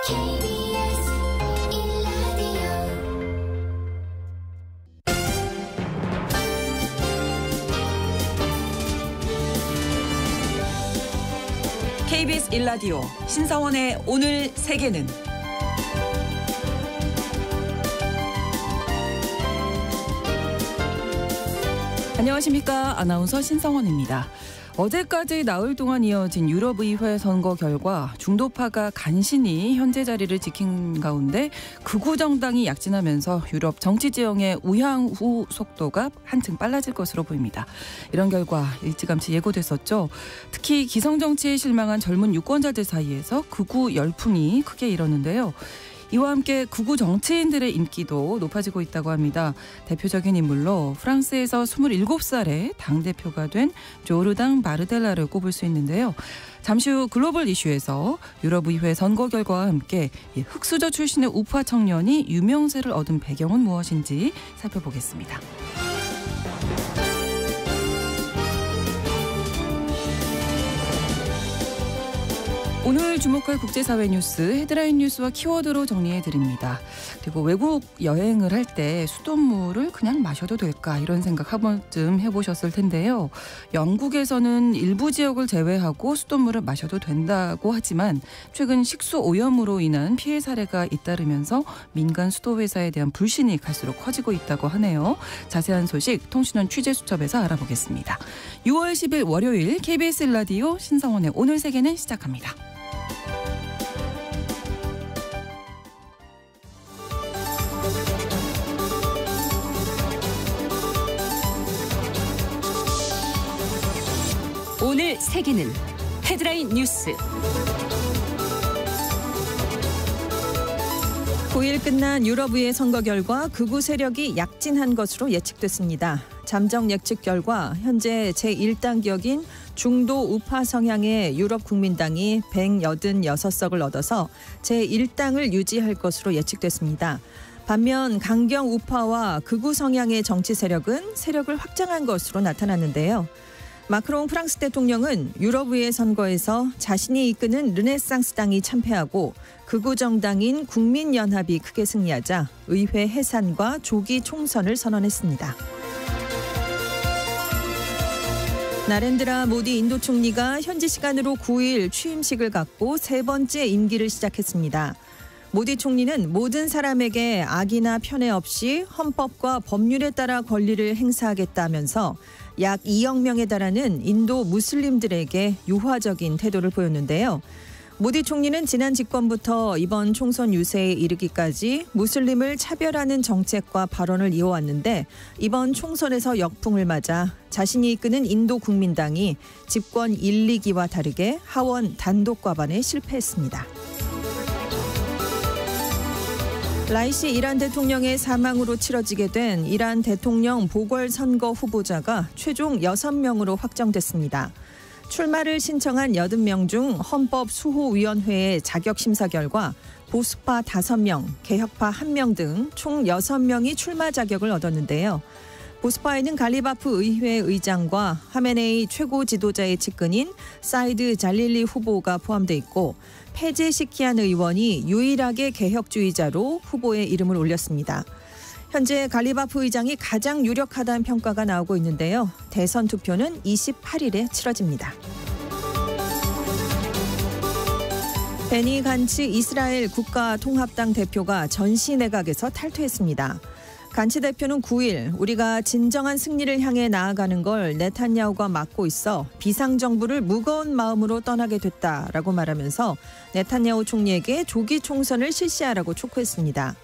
KBS 1라디오 KBS 1라디오 신성원의 오늘 세계는 안녕하십니까. 아나운서 신성원입니다. 어제까지 나흘 동안 이어진 유럽의회 선거 결과 중도파가 간신히 현재 자리를 지킨 가운데 극우 정당이 약진하면서 유럽 정치 지형의 우향우 속도가 한층 빨라질 것으로 보입니다. 이런 결과 일찌감치 예고됐었죠. 특히 기성 정치에 실망한 젊은 유권자들 사이에서 극우 열풍이 크게 일었는데요. 이와 함께 극우 정치인들의 인기도 높아지고 있다고 합니다. 대표적인 인물로 프랑스에서 27살에 당대표가 된 조르당 바르델라를 꼽을 수 있는데요. 잠시 후 글로벌 이슈에서 유럽의회 선거 결과와 함께 흑수저 출신의 우파 청년이 유명세를 얻은 배경은 무엇인지 살펴보겠습니다. 오늘 주목할 국제사회 뉴스 헤드라인 뉴스와 키워드로 정리해드립니다. 그리고 외국 여행을 할 때 수돗물을 그냥 마셔도 될까 이런 생각 한 번쯤 해보셨을 텐데요. 영국에서는 일부 지역을 제외하고 수돗물을 마셔도 된다고 하지만 최근 식수 오염으로 인한 피해 사례가 잇따르면서 민간 수도회사에 대한 불신이 갈수록 커지고 있다고 하네요. 자세한 소식 통신원 취재수첩에서 알아보겠습니다. 6월 10일 월요일 KBS 라디오 신성원의 오늘 세계는 시작합니다. 오늘 세계는 헤드라인 뉴스. 9일 끝난 유럽의회 선거 결과 극우 세력이 약진한 것으로 예측됐습니다. 잠정 예측 결과 현재 제1당격인 중도 우파 성향의 유럽 국민당이 186석을 얻어서 제1당을 유지할 것으로 예측됐습니다. 반면 강경 우파와 극우 성향의 정치 세력은 세력을 확장한 것으로 나타났는데요. 마크롱 프랑스 대통령은 유럽의회 선거에서 자신이 이끄는 르네상스 당이 참패하고 극우 정당인 국민연합이 크게 승리하자 의회 해산과 조기 총선을 선언했습니다. 나렌드라 모디 인도 총리가 현지 시간으로 9일 취임식을 갖고 세 번째 임기를 시작했습니다. 모디 총리는 모든 사람에게 악이나 편애 없이 헌법과 법률에 따라 권리를 행사하겠다면서 약 2억 명에 달하는 인도 무슬림들에게 유화적인 태도를 보였는데요. 모디 총리는 지난 집권부터 이번 총선 유세에 이르기까지 무슬림을 차별하는 정책과 발언을 이어왔는데 이번 총선에서 역풍을 맞아 자신이 이끄는 인도 국민당이 집권 1, 2기와 다르게 하원 단독 과반에 실패했습니다. 라이시 이란 대통령의 사망으로 치러지게 된 이란 대통령 보궐선거 후보자가 최종 6명으로 확정됐습니다. 출마를 신청한 80명 중 헌법수호위원회의 자격심사 결과 보수파 5명, 개혁파 1명 등 총 6명이 출마 자격을 얻었는데요. 보수파에는 갈리바프 의회 의장과 하메네이 최고 지도자의 측근인 사이드 잘릴리 후보가 포함돼 있고 페제시키안 의원이 유일하게 개혁주의자로 후보에 이름을 올렸습니다. 현재 갈리바프 의장이 가장 유력하다는 평가가 나오고 있는데요. 대선 투표는 28일에 치러집니다. 베니 간츠 이스라엘 국가통합당 대표가 전시 내각에서 탈퇴했습니다. 간츠 대표는 9일 우리가 진정한 승리를 향해 나아가는 걸 네탄야후가 막고 있어 비상정부를 무거운 마음으로 떠나게 됐다라고 말하면서 네탄야후 총리에게 조기 총선을 실시하라고 촉구했습니다.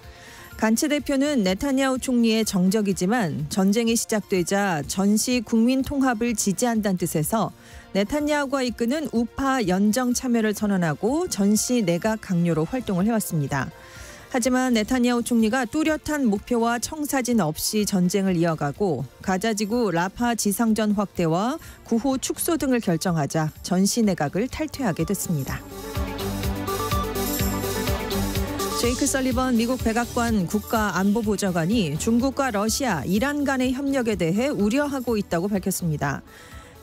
간츠 대표는 네탄야후 총리의 정적이지만 전쟁이 시작되자 전시 국민 통합을 지지한다는 뜻에서 네탄야후가 이끄는 우파 연정 참여를 선언하고 전시 내각 강요로 활동을 해왔습니다. 하지만 네탄야후 총리가 뚜렷한 목표와 청사진 없이 전쟁을 이어가고 가자지구 라파 지상전 확대와 구호 축소 등을 결정하자 전시 내각을 탈퇴하게 됐습니다. 제이크 설리번 미국 백악관 국가안보보좌관이 중국과 러시아, 이란 간의 협력에 대해 우려하고 있다고 밝혔습니다.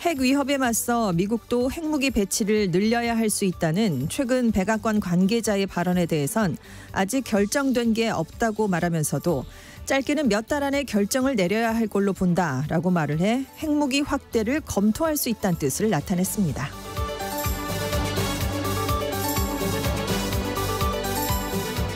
핵 위협에 맞서 미국도 핵무기 배치를 늘려야 할 수 있다는 최근 백악관 관계자의 발언에 대해선 아직 결정된 게 없다고 말하면서도 짧게는 몇 달 안에 결정을 내려야 할 걸로 본다라고 말을 해 핵무기 확대를 검토할 수 있다는 뜻을 나타냈습니다.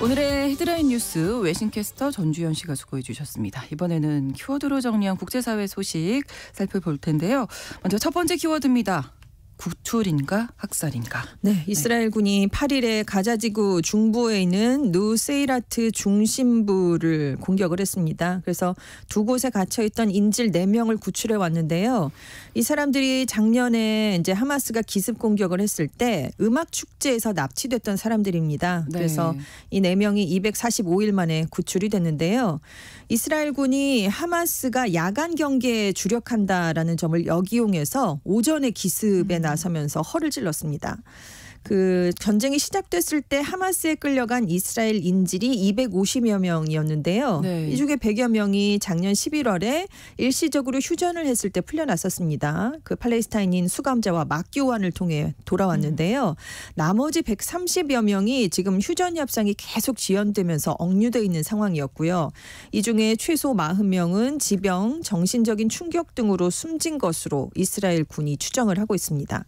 오늘의 헤드라인 뉴스 외신캐스터 전주현 씨가 수고해 주셨습니다. 이번에는 키워드로 정리한 국제사회 소식 살펴볼 텐데요. 먼저 첫 번째 키워드입니다. 구출인가 학살인가. 네, 이스라엘군이 8일에 가자지구 중부에 있는 누세이라트 중심부를 공격을 했습니다. 그래서 두 곳에 갇혀있던 인질 4명을 구출해 왔는데요. 이 사람들이 작년에 이제 하마스가 기습 공격을 했을 때 음악 축제에서 납치됐던 사람들입니다. 네. 그래서 이 4명이 245일 만에 구출이 됐는데요. 이스라엘군이 하마스가 야간 경계에 주력한다라는 점을 역이용해서 오전에 기습에 나서면서 허를 찔렀습니다. 그 전쟁이 시작됐을 때 하마스에 끌려간 이스라엘 인질이 250여 명이었는데요. 네. 이 중에 100여 명이 작년 11월에 일시적으로 휴전을 했을 때 풀려났었습니다. 그 팔레스타인인 수감자와 맞교환을 통해 돌아왔는데요. 나머지 130여 명이 지금 휴전 협상이 계속 지연되면서 억류돼 있는 상황이었고요. 이 중에 최소 40명은 지병, 정신적인 충격 등으로 숨진 것으로 이스라엘 군이 추정을 하고 있습니다.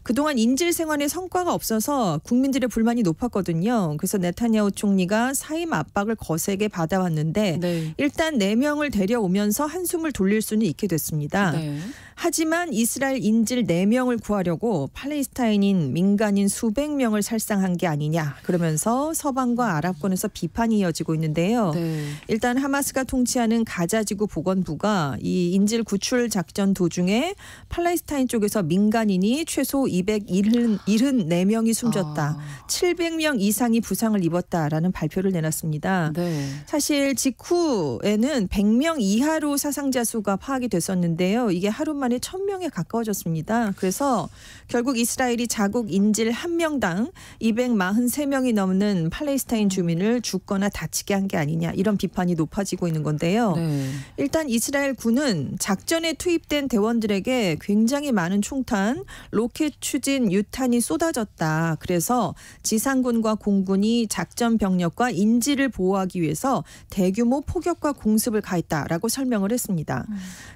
그동안 인질 생활에 성과가 없어서 국민들의 불만이 높았거든요. 그래서 네타냐후 총리가 사임 압박을 거세게 받아왔는데 네. 일단 4명을 데려오면서 한숨을 돌릴 수는 있게 됐습니다. 네. 하지만 이스라엘 인질 4명을 구하려고 팔레스타인인 민간인 수백 명을 살상한 게 아니냐. 그러면서 서방과 아랍권에서 비판이 이어지고 있는데요. 네. 일단 하마스가 통치하는 가자지구 보건부가 이 인질 구출 작전 도중에 팔레스타인 쪽에서 민간인이 최소 274명이 숨졌다. 700명 이상이 부상을 입었다라는 발표를 내놨습니다. 네. 사실 직후에는 100명 이하로 사상자 수가 파악이 됐었는데요. 이게 하루 만에 1000명에 가까워졌습니다. 그래서 결국 이스라엘이 자국 인질 1명당 243명이 넘는 팔레스타인 주민을 죽거나 다치게 한 게 아니냐 이런 비판이 높아지고 있는 건데요. 네. 일단 이스라엘 군은 작전에 투입된 대원들에게 굉장히 많은 총탄, 로켓 추진, 유탄이 쏟아졌다. 그래서 지상군과 공군이 작전 병력과 인질을 보호하기 위해서 대규모 포격과 공습을 가했다라고 설명을 했습니다.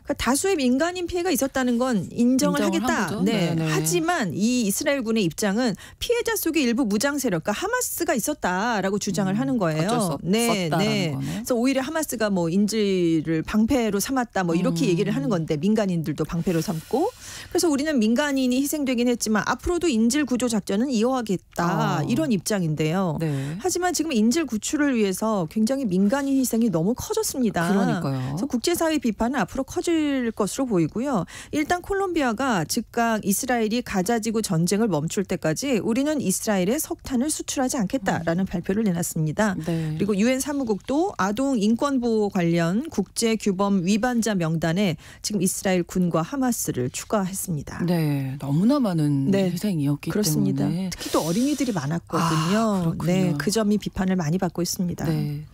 그러니까 다수의 민간인 피해가 있었다는 건 인정을 인정을 한 하겠다. 거죠? 네. 네네. 하지만 이 이스라엘 군의 입장은 피해자 속에 일부 무장 세력과 하마스가 있었다라고 주장을 하는 거예요. 어쩔 수 없었다라는 거네. 그래서 오히려 하마스가 뭐 인질을 방패로 삼았다 뭐 이렇게 얘기를 하는 건데 민간인들도 방패로 삼고 그래서 우리는 민간인이 희생되긴 했지만 앞으로도 인질 구조 작전은 이어가겠다 이런 입장인데요. 네. 하지만 지금 인질 구출을 위해서 굉장히 민간인 희생이 너무 커졌습니다. 그러니까요. 그래서 국제사회 비판은 앞으로 커질 것으로 보이고요. 일단 콜롬비아가 즉각 이스라엘이 가자지구 전쟁을 멈출 때까지 우리는 이스라엘에 석탄을 수출하지 않겠다라는 발표를 내놨습니다. 네. 그리고 유엔 사무국도 아동 인권 보호 관련 국제 규범 위반자 명단에 지금 이스라엘 군과 하마스를 추가했습니다. 네, 너무나 많은 네. 희생이었기 그렇습니다. 때문에. 특히 또 어린이들이 많았거든요. 그렇군요. 네, 그 점이 비판을 많이 받고 있습니다. 네.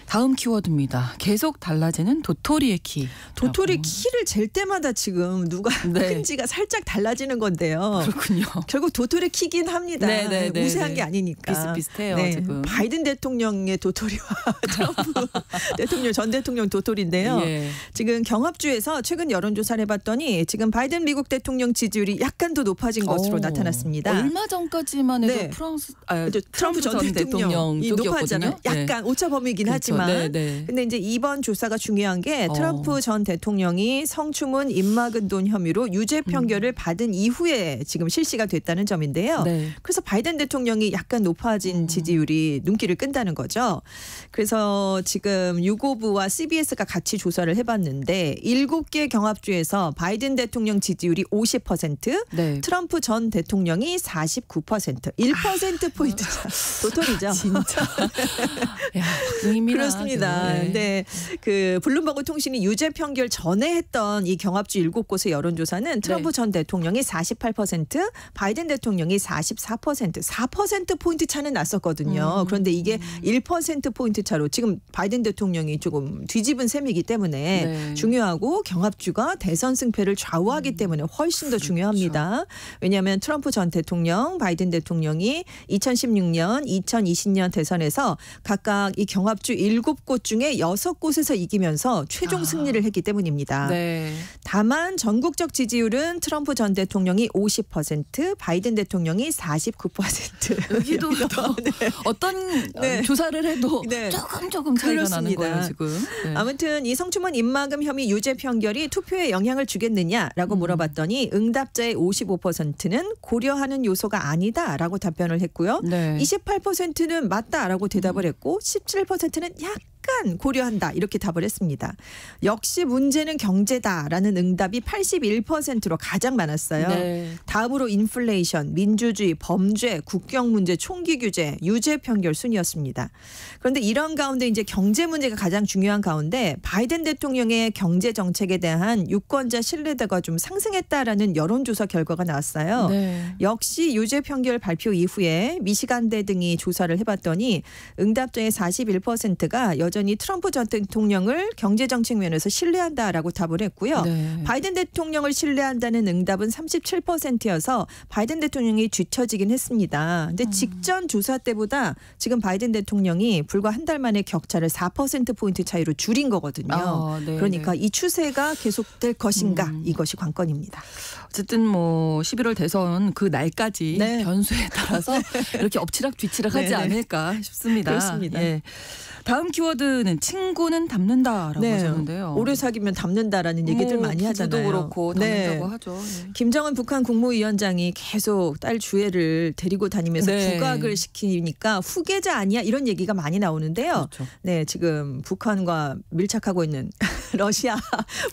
다음 키워드입니다. 계속 달라지는 도토리의 키. 도토리 키를 잴 때마다 지금 누가 네. 큰지가 살짝 달라지는 건데요. 그렇군요. 결국 도토리 키긴 합니다. 네, 네, 네, 우세한 네. 게 아니니까. 비슷비슷해요, 네. 지금. 바이든 대통령의 도토리와 트럼프 대통령 전 대통령 도토리인데요. 예. 지금 경합주에서 최근 여론조사를 해봤더니 지금 바이든 미국 대통령 지지율이 약간 더 높아진 것으로 나타났습니다. 얼마 전까지만 해도 네. 트럼프 전 대통령 쪽이었거든요. 높았잖아요. 약간 오차 범위이긴 그렇죠. 하지만. 네, 네. 근데 이제 이번 조사가 중요한 게 트럼프 전 대통령이 성추문 입막은돈 혐의로 유죄 판결을 받은 이후에 지금 실시가 됐다는 점인데요. 네. 그래서 바이든 대통령이 약간 높아진 지지율이 눈길을 끈다는 거죠. 그래서 지금 유고부와 CBS가 같이 조사를 해봤는데 7개 경합주에서 바이든 대통령 지지율이 50%, 네. 트럼프 전 대통령이 49%, 1%포인트 차. 도토리죠. 진짜. 야, 박빙입니다. 그렇습니다. 네. 네. 그 블룸버그 통신이 유죄 판결 전에 했던 이 경합주 7곳의 여론조사는 트럼프 네. 전 대통령이 48%, 바이든 대통령이 44%, 4%포인트 차는 났었거든요. 그런데 이게 1%포인트 차로 지금 바이든 대통령이 조금 뒤집은 셈이기 때문에 네. 중요하고 경합주가 대선 승패를 좌우하기 때문에 훨씬 더 중요합니다. 왜냐하면 트럼프 전 대통령, 바이든 대통령이 2016년, 2020년 대선에서 각각 이 경합주 7곳 중에 6곳에서 이기면서 최종 승리를 했기 때문입니다. 네. 다만 전국적 지지율은 트럼프 전 대통령이 50%, 바이든 대통령이 49%. 여기도 어떤 네. 조사를 해도 네. 조금 차이가 나는 그렇습니다. 거예요 지금. 네. 아무튼 이 성추문 입막음 혐의 유죄 판결이 투표에 영향을 주겠느냐라고 물어봤더니 응답자의 55%는 고려하는 요소가 아니다라고 답변을 했고요. 네. 28%는 맞다라고 대답을 했고 17%는 약간 고려한다 이렇게 답을 했습니다. 역시 문제는 경제다라는 응답이 81%로 가장 많았어요. 네. 다음으로 인플레이션, 민주주의, 범죄, 국경 문제, 총기 규제, 유죄 판결 순이었습니다. 그런데 이런 가운데 이제 경제 문제가 가장 중요한 가운데 바이든 대통령의 경제 정책에 대한 유권자 신뢰도가 좀 상승했다라는 여론조사 결과가 나왔어요. 네. 역시 유죄 판결 발표 이후에 미시간대 등이 조사를 해봤더니 응답자의 41%가 여전히 트럼프 전 대통령을 경제정책 면에서 신뢰한다라고 답을 했고요. 네. 바이든 대통령을 신뢰한다는 응답은 37%여서 바이든 대통령이 뒤처지긴 했습니다. 근데 직전 조사 때보다 지금 바이든 대통령이 불과 한 달 만에 격차를 4%포인트 차이로 줄인 거거든요. 네, 그러니까 네. 이 추세가 계속될 것인가 이것이 관건입니다. 어쨌든 뭐 11월 대선 그 날까지 네. 변수에 따라서 이렇게 엎치락 뒤치락하지 네, 네. 않을까 싶습니다. 그렇습니다. 예. 다음 키워드는 친구는 닮는다라고 하셨는데요. 오래 사귀면 닮는다라는 얘기들 많이 하잖아요. 부부도 그렇고 닮는다고 하죠. 예. 김정은 북한 국무위원장이 계속 딸 주애를 데리고 다니면서 네. 국악을 시키니까 후계자 아니야 이런 얘기가 많이 나오는데요. 그렇죠. 네, 지금 북한과 밀착하고 있는 러시아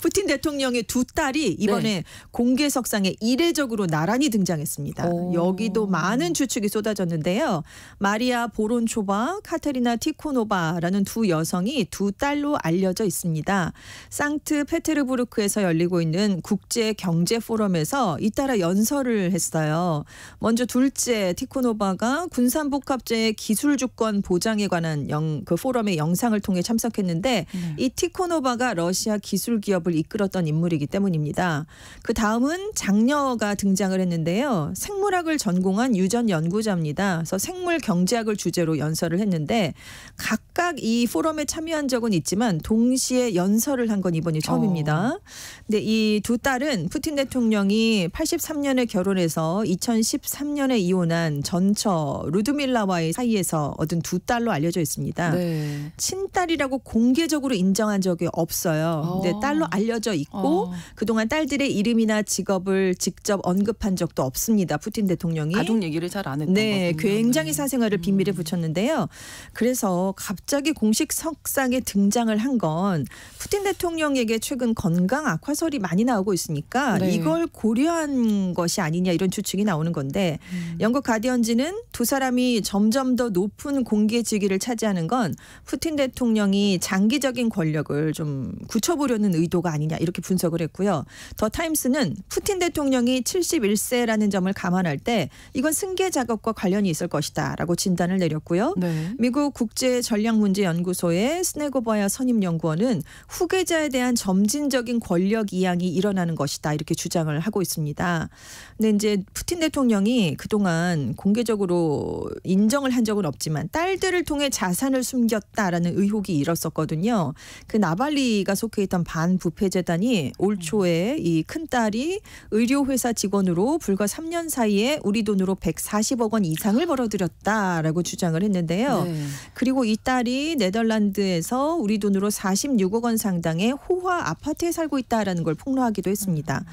푸틴 대통령의 두 딸이 이번에 네. 공개석상에 이례적으로 나란히 등장했습니다. 오. 여기도 많은 추측이 쏟아졌는데요. 마리아 보론초바, 카테리나 티코노바라는 두 여성이 두 딸로 알려져 있습니다. 상트페테르부르크에서 열리고 있는 국제 경제 포럼에서 잇따라 연설을 했어요. 먼저 둘째 티코노바가 군산복합제의 기술 주권 보장에 관한 그 포럼의 영상을 통해 참석했는데 이 티코노바가 러시아 기술 기업을 이끌었던 인물이기 때문입니다. 그 다음은 장녀가 등장을 했는데요. 생물학을 전공한 유전 연구자입니다. 그래서 생물 경제학을 주제로 연설을 했는데 각각 이 포럼에 참여한 적은 있지만 동시에 연설을 한 건 이번이 처음입니다. 근데 이 두 딸은 푸틴 대통령이 83년에 결혼해서 2013년에 이혼한 전처 루드밀라와의 사이에서 얻은 두 딸로 알려져 있습니다. 네. 친딸이라고 공개적으로 인정한 적이 없어요. 근데 딸로 알려져 있고 그동안 딸들의 이름이나 직업을 직접 언급한 적도 없습니다. 푸틴 대통령이. 가족 얘기를 잘 안 했던 네, 거군요. 굉장히 네. 사생활을 비밀에 붙였는데요. 그래서 갑자기 공식 석상에 등장을 한 건 푸틴 대통령에게 최근 건강 악화설이 많이 나오고 있으니까 네. 이걸 고려한 것이 아니냐 이런 추측이 나오는 건데 영국 가디언지는 두 사람이 점점 더 높은 공개 직위를 차지하는 건 푸틴 대통령이 장기적인 권력을 좀 굳혀보려는 의도가 아니냐 이렇게 분석을 했고요. 더 타임스는 푸틴 대통령이 71세라는 점을 감안할 때 이건 승계 작업과 관련이 있을 것이다라고 진단을 내렸고요. 네. 미국 국제전략문제연구소의 스네고바야 선임연구원은 후계자에 대한 점진적인 권력 이양이 일어나는 것이다 이렇게 주장을 하고 있습니다. 근데 이제 푸틴 대통령이 그동안 공개적으로 인정을 한 적은 없지만 딸들을 통해 자산을 숨겼다라는 의혹이 일었었거든요. 그 나발리가 속해 있던 반부패재단이 올 초에 이 큰딸이 의료회사 직원으로 불과 3년 사이에 우리 돈으로 140억 원 이상을 벌어들였다라고 주장을 했는데요. 네. 그리고 이 딸이 네덜란드에서 우리 돈으로 46억 원 상당의 호화 아파트에 살고 있다라는 걸 폭로하기도 했습니다.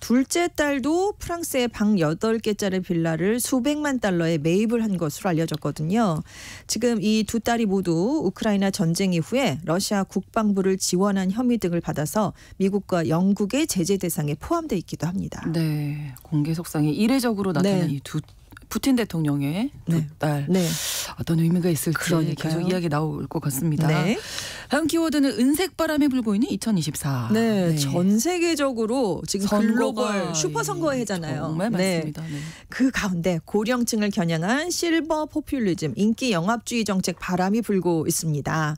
둘째 딸도 프랑스의 방 8개짜리 빌라를 수백만 달러에 매입을 한 것으로 알려졌거든요. 지금 이 두 딸이 모두 우크라이나 전쟁 이후에 러시아 국방부를 지원한 혐의 등을 받아서 미국과 영국의 제재 대상에 포함되어 있기도 합니다. 네. 공개 속상에 이례적으로 나타난 네. 이 두 푸틴 대통령의 두 네. 딸. 네. 어떤 의미가 있을지 그러니까요. 계속 이야기 나올 것 같습니다. 네. 다음 키워드는 은색 바람이 불고 있는 2024. 네, 전 세계적으로 지금 선거가 글로벌 슈퍼 선거해잖아요. 정말 많습니다. 네. 그 가운데 고령층을 겨냥한 실버 포퓰리즘, 인기 영합주의 정책 바람이 불고 있습니다.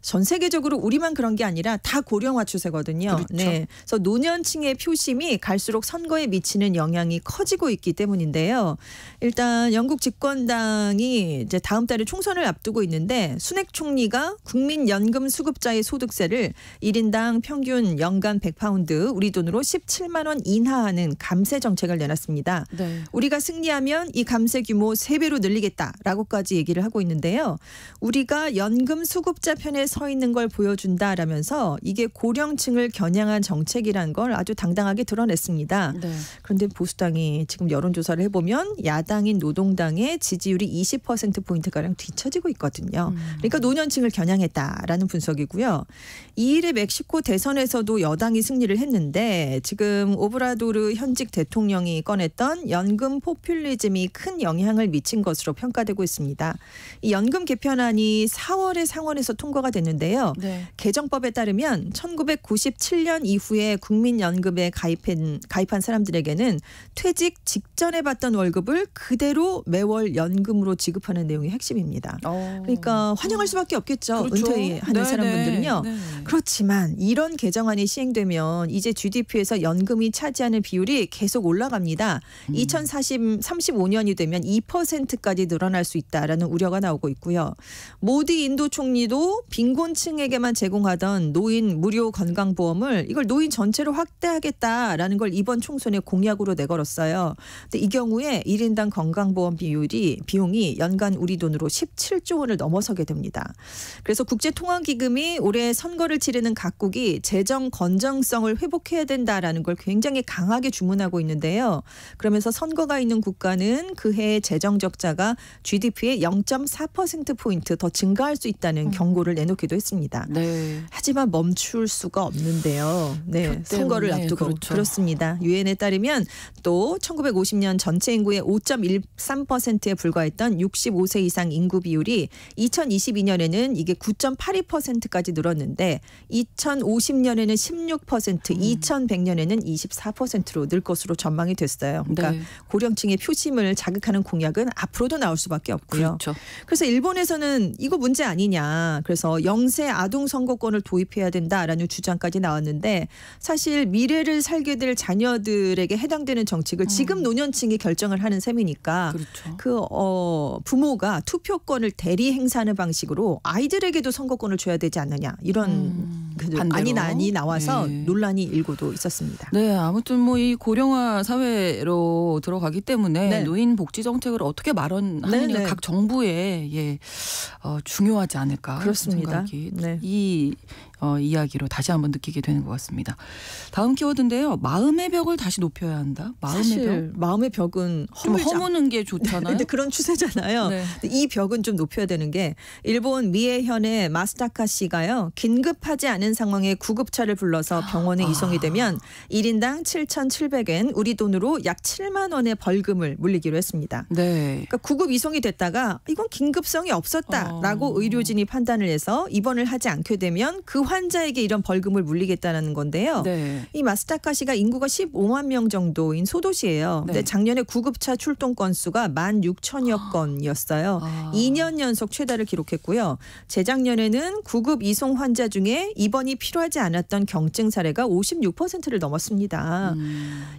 전 세계적으로 우리만 그런 게 아니라 다 고령화 추세거든요. 그렇죠. 네. 그래서 노년층의 표심이 갈수록 선거에 미치는 영향이 커지고 있기 때문인데요. 일단 영국 집권당이 이제 다음 달에 총선을 앞두고 있는데 수넥 총리가 국민연금 수급자의 소득세를 1인당 평균 연간 100파운드, 우리 돈으로 17만 원 인하하는 감세 정책을 내놨습니다. 네. 우리가 승리하면 이 감세 규모 3배로 늘리겠다라고까지 얘기를 하고 있는데요. 우리가 연금 수급자 편에 서 있는 걸 보여준다라면서 이게 고령층을 겨냥한 정책이란 걸 아주 당당하게 드러냈습니다. 네. 그런데 보수당이 지금 여론조사를 해보면 야당인 노동당의 지지율이 20%포인트가량 뒤처지고 있거든요. 그러니까 노년층을 겨냥했다라는 분석이고요. 2일에 멕시코 대선에서도 여당이 승리를 했는데 지금 오브라도르 현직 대통령이 꺼냈던 연금 포퓰리즘이 큰 영향을 미친 것으로 평가되고 있습니다. 이 연금 개편안이 4월에 상원에서 통과가 됐는데요. 네. 개정법에 따르면 1997년 이후에 국민연금에 가입한 사람들에게는 퇴직 직전에 받던 월급을 그대로 매월 연금으로 지급하는 내용이 핵심입니다. 그러니까 환영할 수밖에 없겠죠. 그렇죠. 은퇴하는 네, 사람분들은요. 네. 그렇지만 이런 개정안이 시행되면 이제 GDP에서 연금이 차지하는 비율이 계속 올라갑니다. 2035년이 되면 2%까지 늘어날 수 있다라는 우려가 나오고 있고요. 모디 인도 총리도 빈곤층에게만 제공하던 노인 무료 건강보험을 이걸 노인 전체로 확대하겠다라는 걸 이번 총선에 공약으로 내걸었어요. 근데 이 경우에 1인당 건강보험 비용이 연간 우리 돈으로 17조 원을 넘어서게 됩니다. 그래서 국제통화기금이 올해 선거를 치르는 각국이 재정 건전성을 회복해야 된다라는 걸 굉장히 강하게 주문하고 있는데요. 그러면서 선거가 있는 국가는 그 해의 재정 적자가 GDP의 0.4%포인트 더 증가할 수 있다는 경고를 내놓기도 했습니다. 네. 하지만 멈출 수가 없는데요. 네, 선거를 앞두고 그렇죠. 그렇습니다. 유엔에 따르면 또 1950년 전체 인구의 5.13%에 불과했던 65세 이상 인구 비율이 2022년에는 이게 9.82%까지 늘었는데 2050년에는 16%, 2100년에는 24%로 늘 것으로 전망이 됐어요. 그러니까 네. 고령층의 표심을 자극하는 공약은 앞으로도 나올 수밖에 없고요. 그렇죠. 그래서 일본에서는 이거 문제 아니냐. 그래서 영세 아동 선거권을 도입해야 된다라는 주장까지 나왔는데 사실 미래를 살게 될 자녀들에게 해당되는 정책을 지금 노년층이 결정을 하는 셈이니까 그렇죠. 부모가 투표권을 대리 행사하는 방식으로 아이들에게도 선거권을 줘야 되지 않느냐 이런 안이 나와서 네. 논란이 일고도 있었습니다. 네, 아무튼 뭐 이 고령화 사회로 들어가기 때문에 네. 노인 복지 정책을 어떻게 마련하느냐 네, 네. 각 정부의 중요하지 않을까 그렇습니다. 생각이 네. 이 이야기로 다시 한번 느끼게 되는 것 같습니다. 다음 키워드인데요. 마음의 벽을 다시 높여야 한다. 마음의 벽. 사실 마음의 벽은 좀 허무는 게 좋잖아요. 근데 그런 추세잖아요. 네. 이 벽은 좀 높여야 되는 게 일본 미에현의 마스타카 씨가요. 긴급하지 않은 상황에 구급차를 불러서 병원에 이송이 되면 1인당 7,700엔 우리 돈으로 약 7만 원의 벌금을 물리기로 했습니다. 네. 그러니까 구급 이송이 됐다가 이건 긴급성이 없었다라고 의료진이 판단을 해서 입원을 하지 않게 되면 그 환자에게 이런 벌금을 물리겠다는 건데요. 네. 이 마스타카시가 인구가 15만 명 정도인 소도시예요. 네. 근데 작년에 구급차 출동 건수가 16,000여 건이었어요. 2년 연속 최다를 기록했고요. 재작년에는 구급 이송 환자 중에 입원이 필요하지 않았던 경증 사례가 56%를 넘었습니다.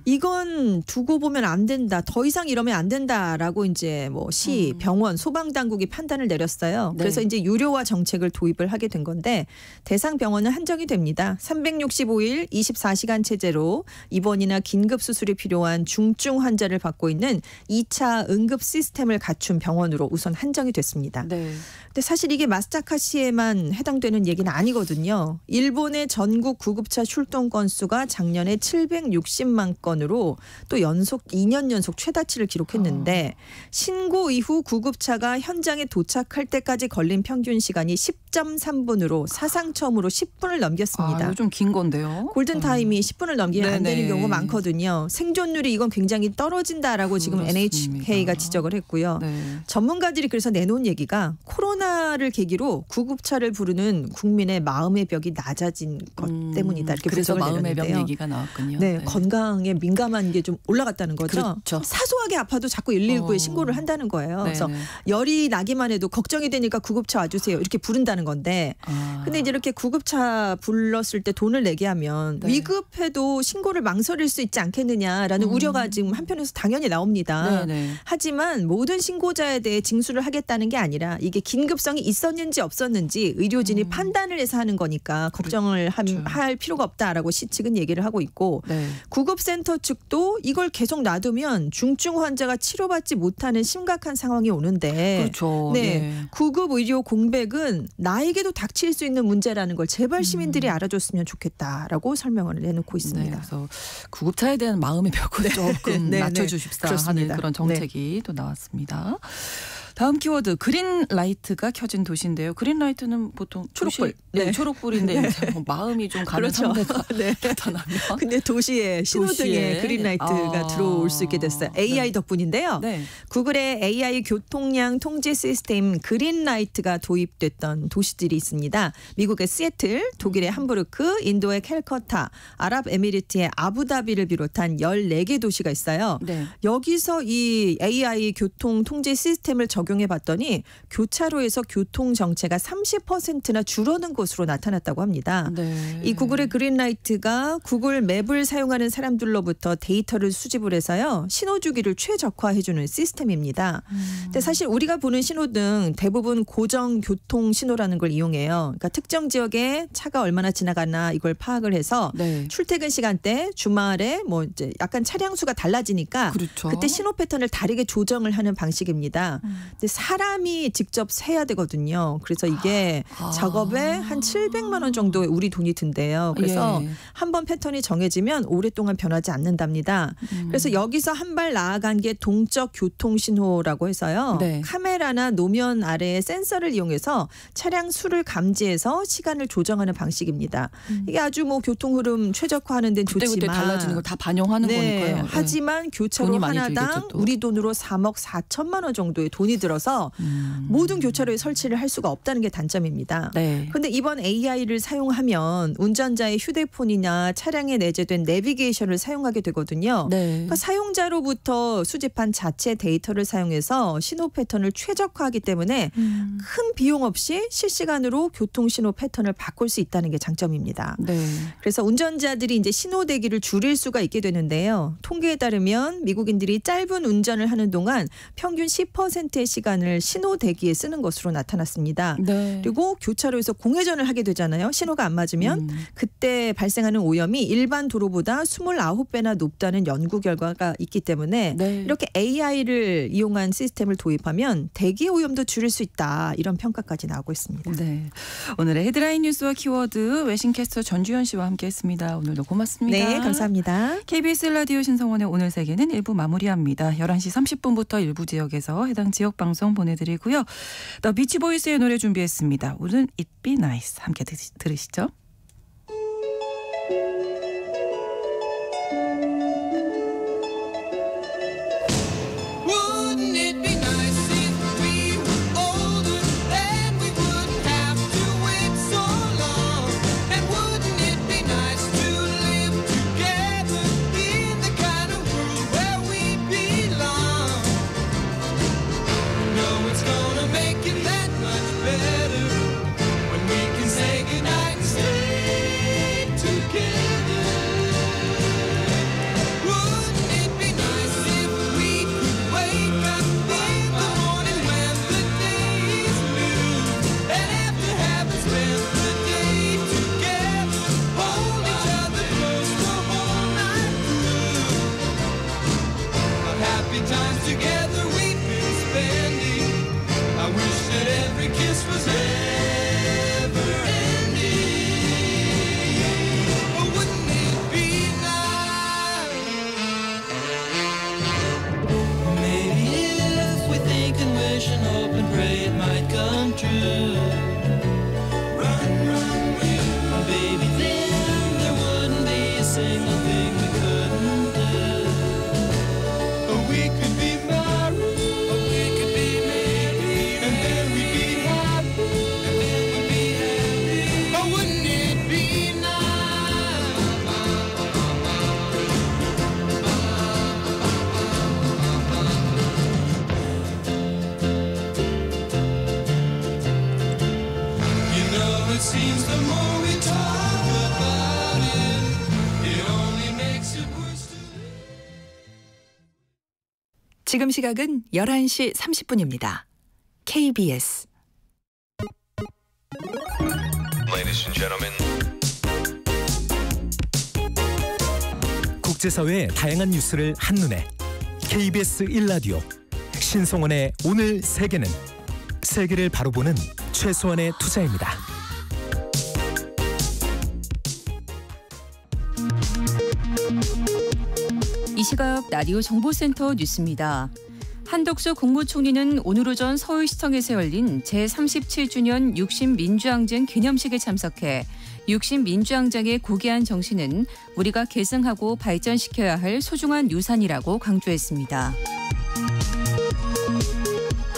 이건 두고 보면 안 된다. 더 이상 이러면 안 된다라고 이제 뭐 시, 병원, 소방 당국이 판단을 내렸어요. 네. 그래서 이제 유료화 정책을 도입을 하게 된 건데 대상 병원은 한정이 됩니다. 365일 24시간 체제로 입원이나 긴급 수술이 필요한 중증 환자를 받고 있는 2차 응급 시스템을 갖춘 병원으로 우선 한정이 됐습니다. 네. 근데 사실 이게 마스타카시에만 해당되는 얘기는 아니거든요. 일본의 전국 구급차 출동 건수가 작년에 760만 건으로 또 2년 연속 최다치를 기록했는데 신고 이후 구급차가 현장에 도착할 때까지 걸린 평균 시간이 10.3분으로 사상 처음으로 10분을 넘겼습니다. 이거 좀 긴 건데요. 골든타임이 10분을 넘기면 안 되는 네네. 경우가 많거든요. 생존율이 이건 굉장히 떨어진다라고 지금 그렇습니다. NHK가 지적을 했고요. 네. 전문가들이 그래서 내놓은 얘기가 코로나를 계기로 구급차를 부르는 국민의 마음의 벽이 낮아진 것 때문이다. 이렇게 그래서 분석을 마음의 벽 내렸는데요. 얘기가 나왔군요. 네, 건강에 민감한 게 좀 올라갔다는 거죠. 그렇죠. 사소하게 아파도 자꾸 119에 신고를 한다는 거예요. 그래서 네네. 열이 나기만 해도 걱정이 되니까 구급차 와주세요. 이렇게 부른다는 건데. 근데 이제 이렇게 구급차 불렀을 때 돈을 내게 하면 네. 위급해도 신고를 망설일 수 있지 않겠느냐라는 우려가 지금 한편에서 당연히 나옵니다. 네네. 하지만 모든 신고자에 대해 징수를 하겠다는 게 아니라 이게 긴급성이 있었는지 없었는지 의료진이 판단을 해서 하는 거니까 걱정을 그렇죠. 할 필요가 없다라고 시측은 얘기를 하고 있고 네. 구급센터 측도 이걸 계속 놔두면 중증 환자가 치료받지 못하는 심각한 상황이 오는데 그렇죠. 네. 예. 구급 의료 공백은 나에게도 닥칠 수 있는 문제라는 걸 제발 시민들이 알아줬으면 좋겠다라고 설명을 내놓고 네, 있습니다. 그래서 구급차에 대한 마음의 벽을 조금 네, 네. 낮춰주십사 그렇습니다. 하는 그런 정책이 또 나왔습니다. 다음 키워드 그린라이트가 켜진 도시인데요. 그린라이트는 보통 초록불. 네, 네. 초록불인데 이제 뭐 마음이 좀 가는 그렇죠. 상대가 네. 나타나면 근데 도시에 신호등에 도시에. 그린라이트가 들어올 수 있게 됐어요. AI 네. 덕분인데요. 네. 구글의 AI 교통량 통제 시스템 그린라이트가 도입됐던 도시들이 있습니다. 미국의 시애틀, 독일의 함부르크, 인도의 캘커타, 아랍에미리트의 아부다비를 비롯한 14개 도시가 있어요. 네. 여기서 이 AI 교통 통제 시스템을 적용해 봤더니 교차로에서 교통 정체가 30%나 줄어든 것으로 나타났다고 합니다. 네. 이 구글의 그린라이트가 구글 맵을 사용하는 사람들로부터 데이터를 수집을 해서요. 신호 주기를 최적화해주는 시스템입니다. 근데 사실 우리가 보는 신호등 대부분 고정 교통 신호라는 걸 이용해요. 그러니까 특정 지역에 차가 얼마나 지나가나 이걸 파악을 해서 네. 출퇴근 시간대, 주말에 뭐 이제 약간 차량 수가 달라지니까 그렇죠. 그때 신호 패턴을 다르게 조정을 하는 방식입니다. 근데 사람이 직접 세야 되거든요. 그래서 이게 작업에 한 700만 원 정도의 우리 돈이 든대요. 그래서 예. 한 번 패턴이 정해지면 오랫동안 변하지 않는답니다. 그래서 여기서 한 발 나아간 게 동적 교통 신호라고 해서요. 네. 카메라나 노면 아래에 센서를 이용해서 차량 수를 감지해서 시간을 조정하는 방식입니다. 이게 아주 뭐 교통 흐름 최적화하는 데는 그때 좋지만 달라지는 걸 다 반영하는 거니까요. 네. 하지만 교차로 돈이 많이 하나당 들겠죠, 또. 우리 돈으로 3억 4천만 원 정도의 돈이 들어서 모든 교차로에 설치를 할 수가 없다는 게 단점입니다. 네. 그런데 이번 AI를 사용하면 운전자의 휴대폰이나 차량에 내재된 내비게이션을 사용하게 되거든요. 네. 그러니까 사용자로부터 수집한 자체 데이터를 사용해서 신호 패턴을 최적화하기 때문에 큰 비용 없이 실시간으로 교통 신호 패턴을 바꿀 수 있다는 게 장점입니다. 네. 그래서 운전자들이 이제 신호 대기를 줄일 수가 있게 되는데요. 통계에 따르면 미국인들이 짧은 운전을 하는 동안 평균 10%의 시간을 신호 대기에 쓰는 것으로 나타났습니다. 네. 그리고 교차로에서 공회전을 하게 되잖아요. 신호가 안 맞으면 그때 발생하는 오염이 일반 도로보다 29배나 높다는 연구 결과가 있기 때문에 네. 이렇게 AI를 이용한 시스템을 도입하면 대기 오염도 줄일 수 있다. 이런 평가까지 나오고 있습니다. 네. 오늘의 헤드라인 뉴스와 키워드 외신캐스터 전주현 씨와 함께했습니다. 오늘도 고맙습니다. 네, 감사합니다. KBS 라디오 신성원의 오늘 세계는 1부 마무리합니다. 11시 30분부터 일부 지역에서 해당 지역 방송 보내드리고요. 더 비치보이스의 노래 준비했습니다. 오늘은 It Be Nice 함께 들으시죠. Wouldn't it be nice if we were older and we wouldn't have to wait so long? And wouldn't it be nice to live together in the kind of world where we belong? No, it's gonna make it that much better when we can say goodnight and stay. seems the more we talk about it, it only makes it worse to live. 지금 시각은 11시 30분입니다. KBS Ladies and gentlemen. 국제사회의 다양한 뉴스를 한눈에 KBS 1라디오 신성원의 오늘 세계는 세계를 바로 보는 최소한의 투자입니다. 이 시각 라디오 정보센터 뉴스입니다. 한덕수 국무총리는 오늘 오전 서울시청에서 열린 제37주년 60민주항쟁 기념식에 참석해 60민주항쟁의 고귀한 정신은 우리가 계승하고 발전시켜야 할 소중한 유산이라고 강조했습니다.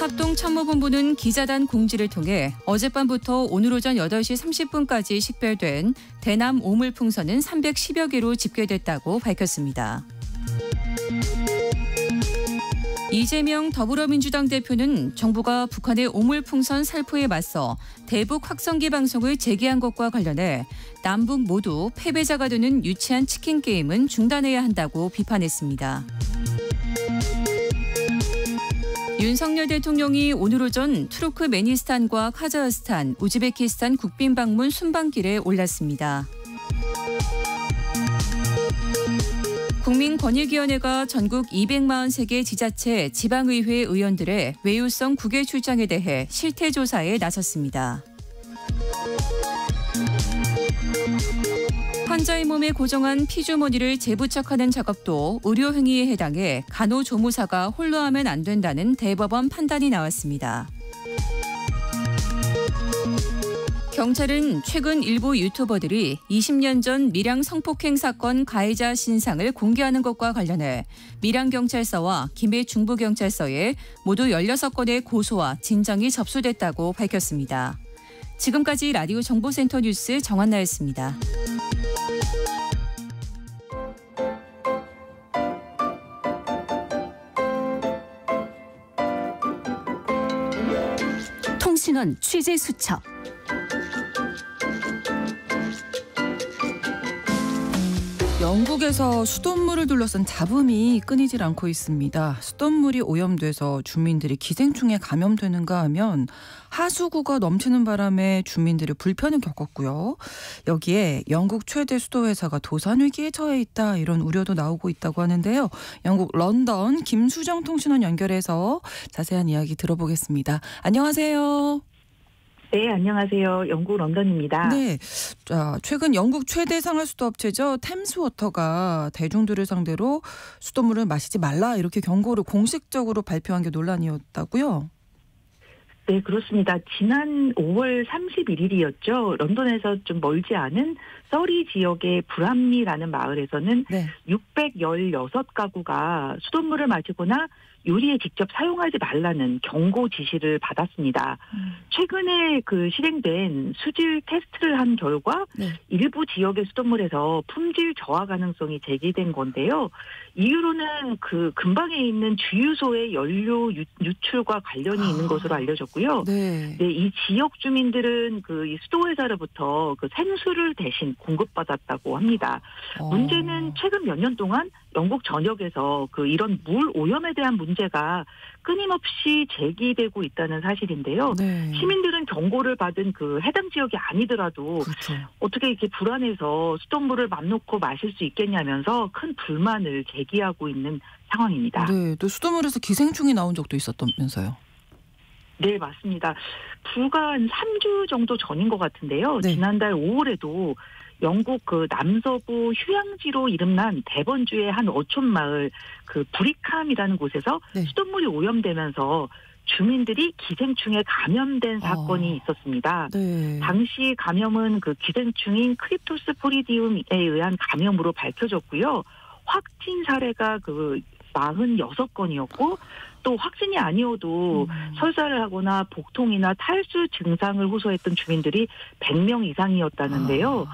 합동참모본부는 기자단 공지를 통해 어젯밤부터 오늘 오전 8시 30분까지 식별된 대남 오물풍선은 310여 개로 집계됐다고 밝혔습니다. 이재명 더불어민주당 대표는 정부가 북한의 오물풍선 살포에 맞서 대북 확성기 방송을 재개한 것과 관련해 남북 모두 패배자가 되는 유치한 치킨 게임은 중단해야 한다고 비판했습니다. 윤석열 대통령이 오늘 오전 투르크메니스탄과 카자흐스탄, 우즈베키스탄 국빈 방문 순방길에 올랐습니다. 국민권익위원회가 전국 243개 지자체 지방의회 의원들의 외유성 국외 출장에 대해 실태 조사에 나섰습니다. 환자의 몸에 고정한 피주머니를 재부착하는 작업도 의료행위에 해당해 간호조무사가 홀로 하면 안 된다는 대법원 판단이 나왔습니다. 경찰은 최근 일부 유튜버들이 20년 전 밀양 성폭행 사건 가해자 신상을 공개하는 것과 관련해 밀양경찰서와 김해 중부경찰서에 모두 16건의 고소와 진정이 접수됐다고 밝혔습니다. 지금까지 라디오 정보센터 뉴스 정한나였습니다. 통신원 취재 수첩. 영국에서 수돗물을 둘러싼 잡음이 끊이질 않고 있습니다. 수돗물이 오염돼서 주민들이 기생충에 감염되는가 하면 하수구가 넘치는 바람에 주민들이 불편을 겪었고요. 여기에 영국 최대 수도회사가 도산 위기에 처해 있다, 이런 우려도 나오고 있다고 하는데요. 영국 런던 김수정 통신원 연결해서 자세한 이야기 들어보겠습니다. 안녕하세요. 네, 안녕하세요. 영국 런던입니다. 네, 자, 최근 영국 최대 상하수도 업체죠, 템스워터가 대중들을 상대로 수돗물을 마시지 말라, 이렇게 경고를 공식적으로 발표한 게 논란이었다고요? 네, 그렇습니다. 지난 5월 31일이었죠. 런던에서 좀 멀지 않은 서리 지역의 브람리라는 마을에서는 네. 616가구가 수돗물을 마시거나 요리에 직접 사용하지 말라는 경고 지시를 받았습니다. 최근에 실행된 수질 테스트를 한 결과 네. 일부 지역의 수돗물에서 품질 저하 가능성이 제기된 건데요. 이유로는 근방에 있는 주유소의 연료 유출과 관련이 있는 것으로 알려졌고요. 네. 네, 이 지역 주민들은 이 수도회사로부터 생수를 대신 공급받았다고 합니다. 문제는 최근 몇 년 동안 영국 전역에서 이런 물 오염에 대한 문제가 끊임없이 제기되고 있다는 사실인데요. 네. 시민들은 경고를 받은 해당 지역이 아니더라도 그렇죠. 어떻게 이렇게 불안해서 수돗물을 맘 놓고 마실 수 있겠냐면서 큰 불만을 제기하고 있는 상황입니다. 네, 또 수돗물에서 기생충이 나온 적도 있었다면서요. 네, 맞습니다. 불과 한 3주 정도 전인 것 같은데요. 네. 지난달 5월에도 영국 남서부 휴양지로 이름난 대번주의 한 어촌 마을 브리캄이라는 곳에서 네. 수돗물이 오염되면서 주민들이 기생충에 감염된 사건이 있었습니다. 네. 당시 감염은 기생충인 크립토스포리디움에 의한 감염으로 밝혀졌고요. 확진 사례가 46건이었고 또 확진이 아니어도 설사를 하거나 복통이나 탈수 증상을 호소했던 주민들이 100명 이상이었다는데요.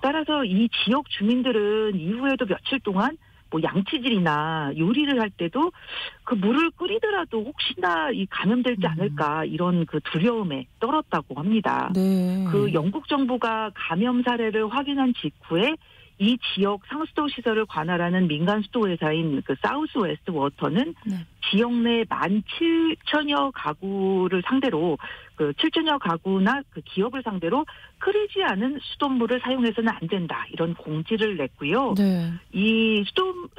따라서 이 지역 주민들은 이후에도 며칠 동안 뭐 양치질이나 요리를 할 때도 그 물을 끓이더라도 혹시나 이 감염될지 않을까 이런 그 두려움에 떨었다고 합니다. 네. 그 영국 정부가 감염 사례를 확인한 직후에 이 지역 상수도 시설을 관할하는 민간 수도 회사인 그 사우스 웨스트 워터는 네. 지역 내 17,000여 가구를 상대로 그 7,000여 가구나 그 기업을 상대로 끓이지 않은 수돗물을 사용해서는 안 된다 이런 공지를 냈고요. 네. 이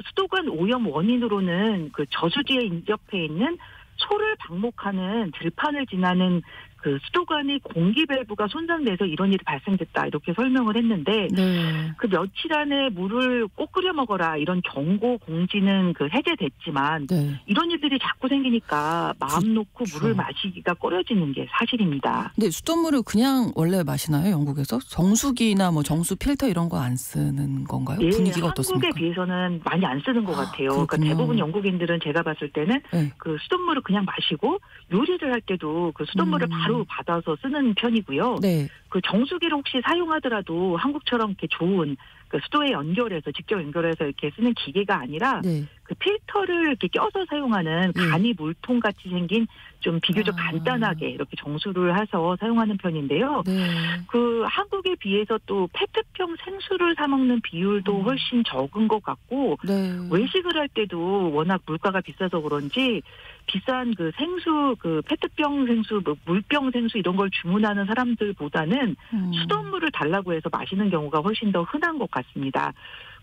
수도관 오염 원인으로는 그 저수지에 인접해 있는 소를 방목하는 들판을 지나는 그 수도관의 공기 밸브가 손상돼서 이런 일이 발생됐다 이렇게 설명을 했는데 네. 그 며칠 안에 물을 꼭 끓여 먹어라 이런 경고 공지는 그 해제됐지만 네. 이런 일들이 자꾸 생기니까 마음 놓고 물을 마시기가 꺼려지는 게 사실입니다. 근데 수돗물을 그냥 원래 마시나요, 영국에서? 정수기나 뭐 정수 필터 이런 거 안 쓰는 건가요? 예, 분위기가 어떻습니까? 한국에 비해서는 많이 안 쓰는 것 같아요. 그러니까 그렇군요. 대부분 영국인들은 제가 봤을 때는 네. 그 수돗물을 그냥 마시고 요리를 할 때도 그 수돗물을 바로 받아서 쓰는 편이고요. 네. 그 정수기를 혹시 사용하더라도 한국처럼 이렇게 좋은 그 수도에 연결해서 직접 연결해서 이렇게 쓰는 기계가 아니라 네. 그 필터를 이렇게 껴서 사용하는 간이 물통 같이 생긴 좀 비교적 간단하게 이렇게 정수를 해서 사용하는 편인데요. 네. 그 한국에 비해서 또 페트병 생수를 사 먹는 비율도 훨씬 적은 것 같고 네. 외식을 할 때도 워낙 물가가 비싸서 그런지 비싼 그 생수, 그 페트병 생수, 뭐 물병 생수 이런 걸 주문하는 사람들보다는 수돗물을 달라고 해서 마시는 경우가 훨씬 더 흔한 것 같습니다.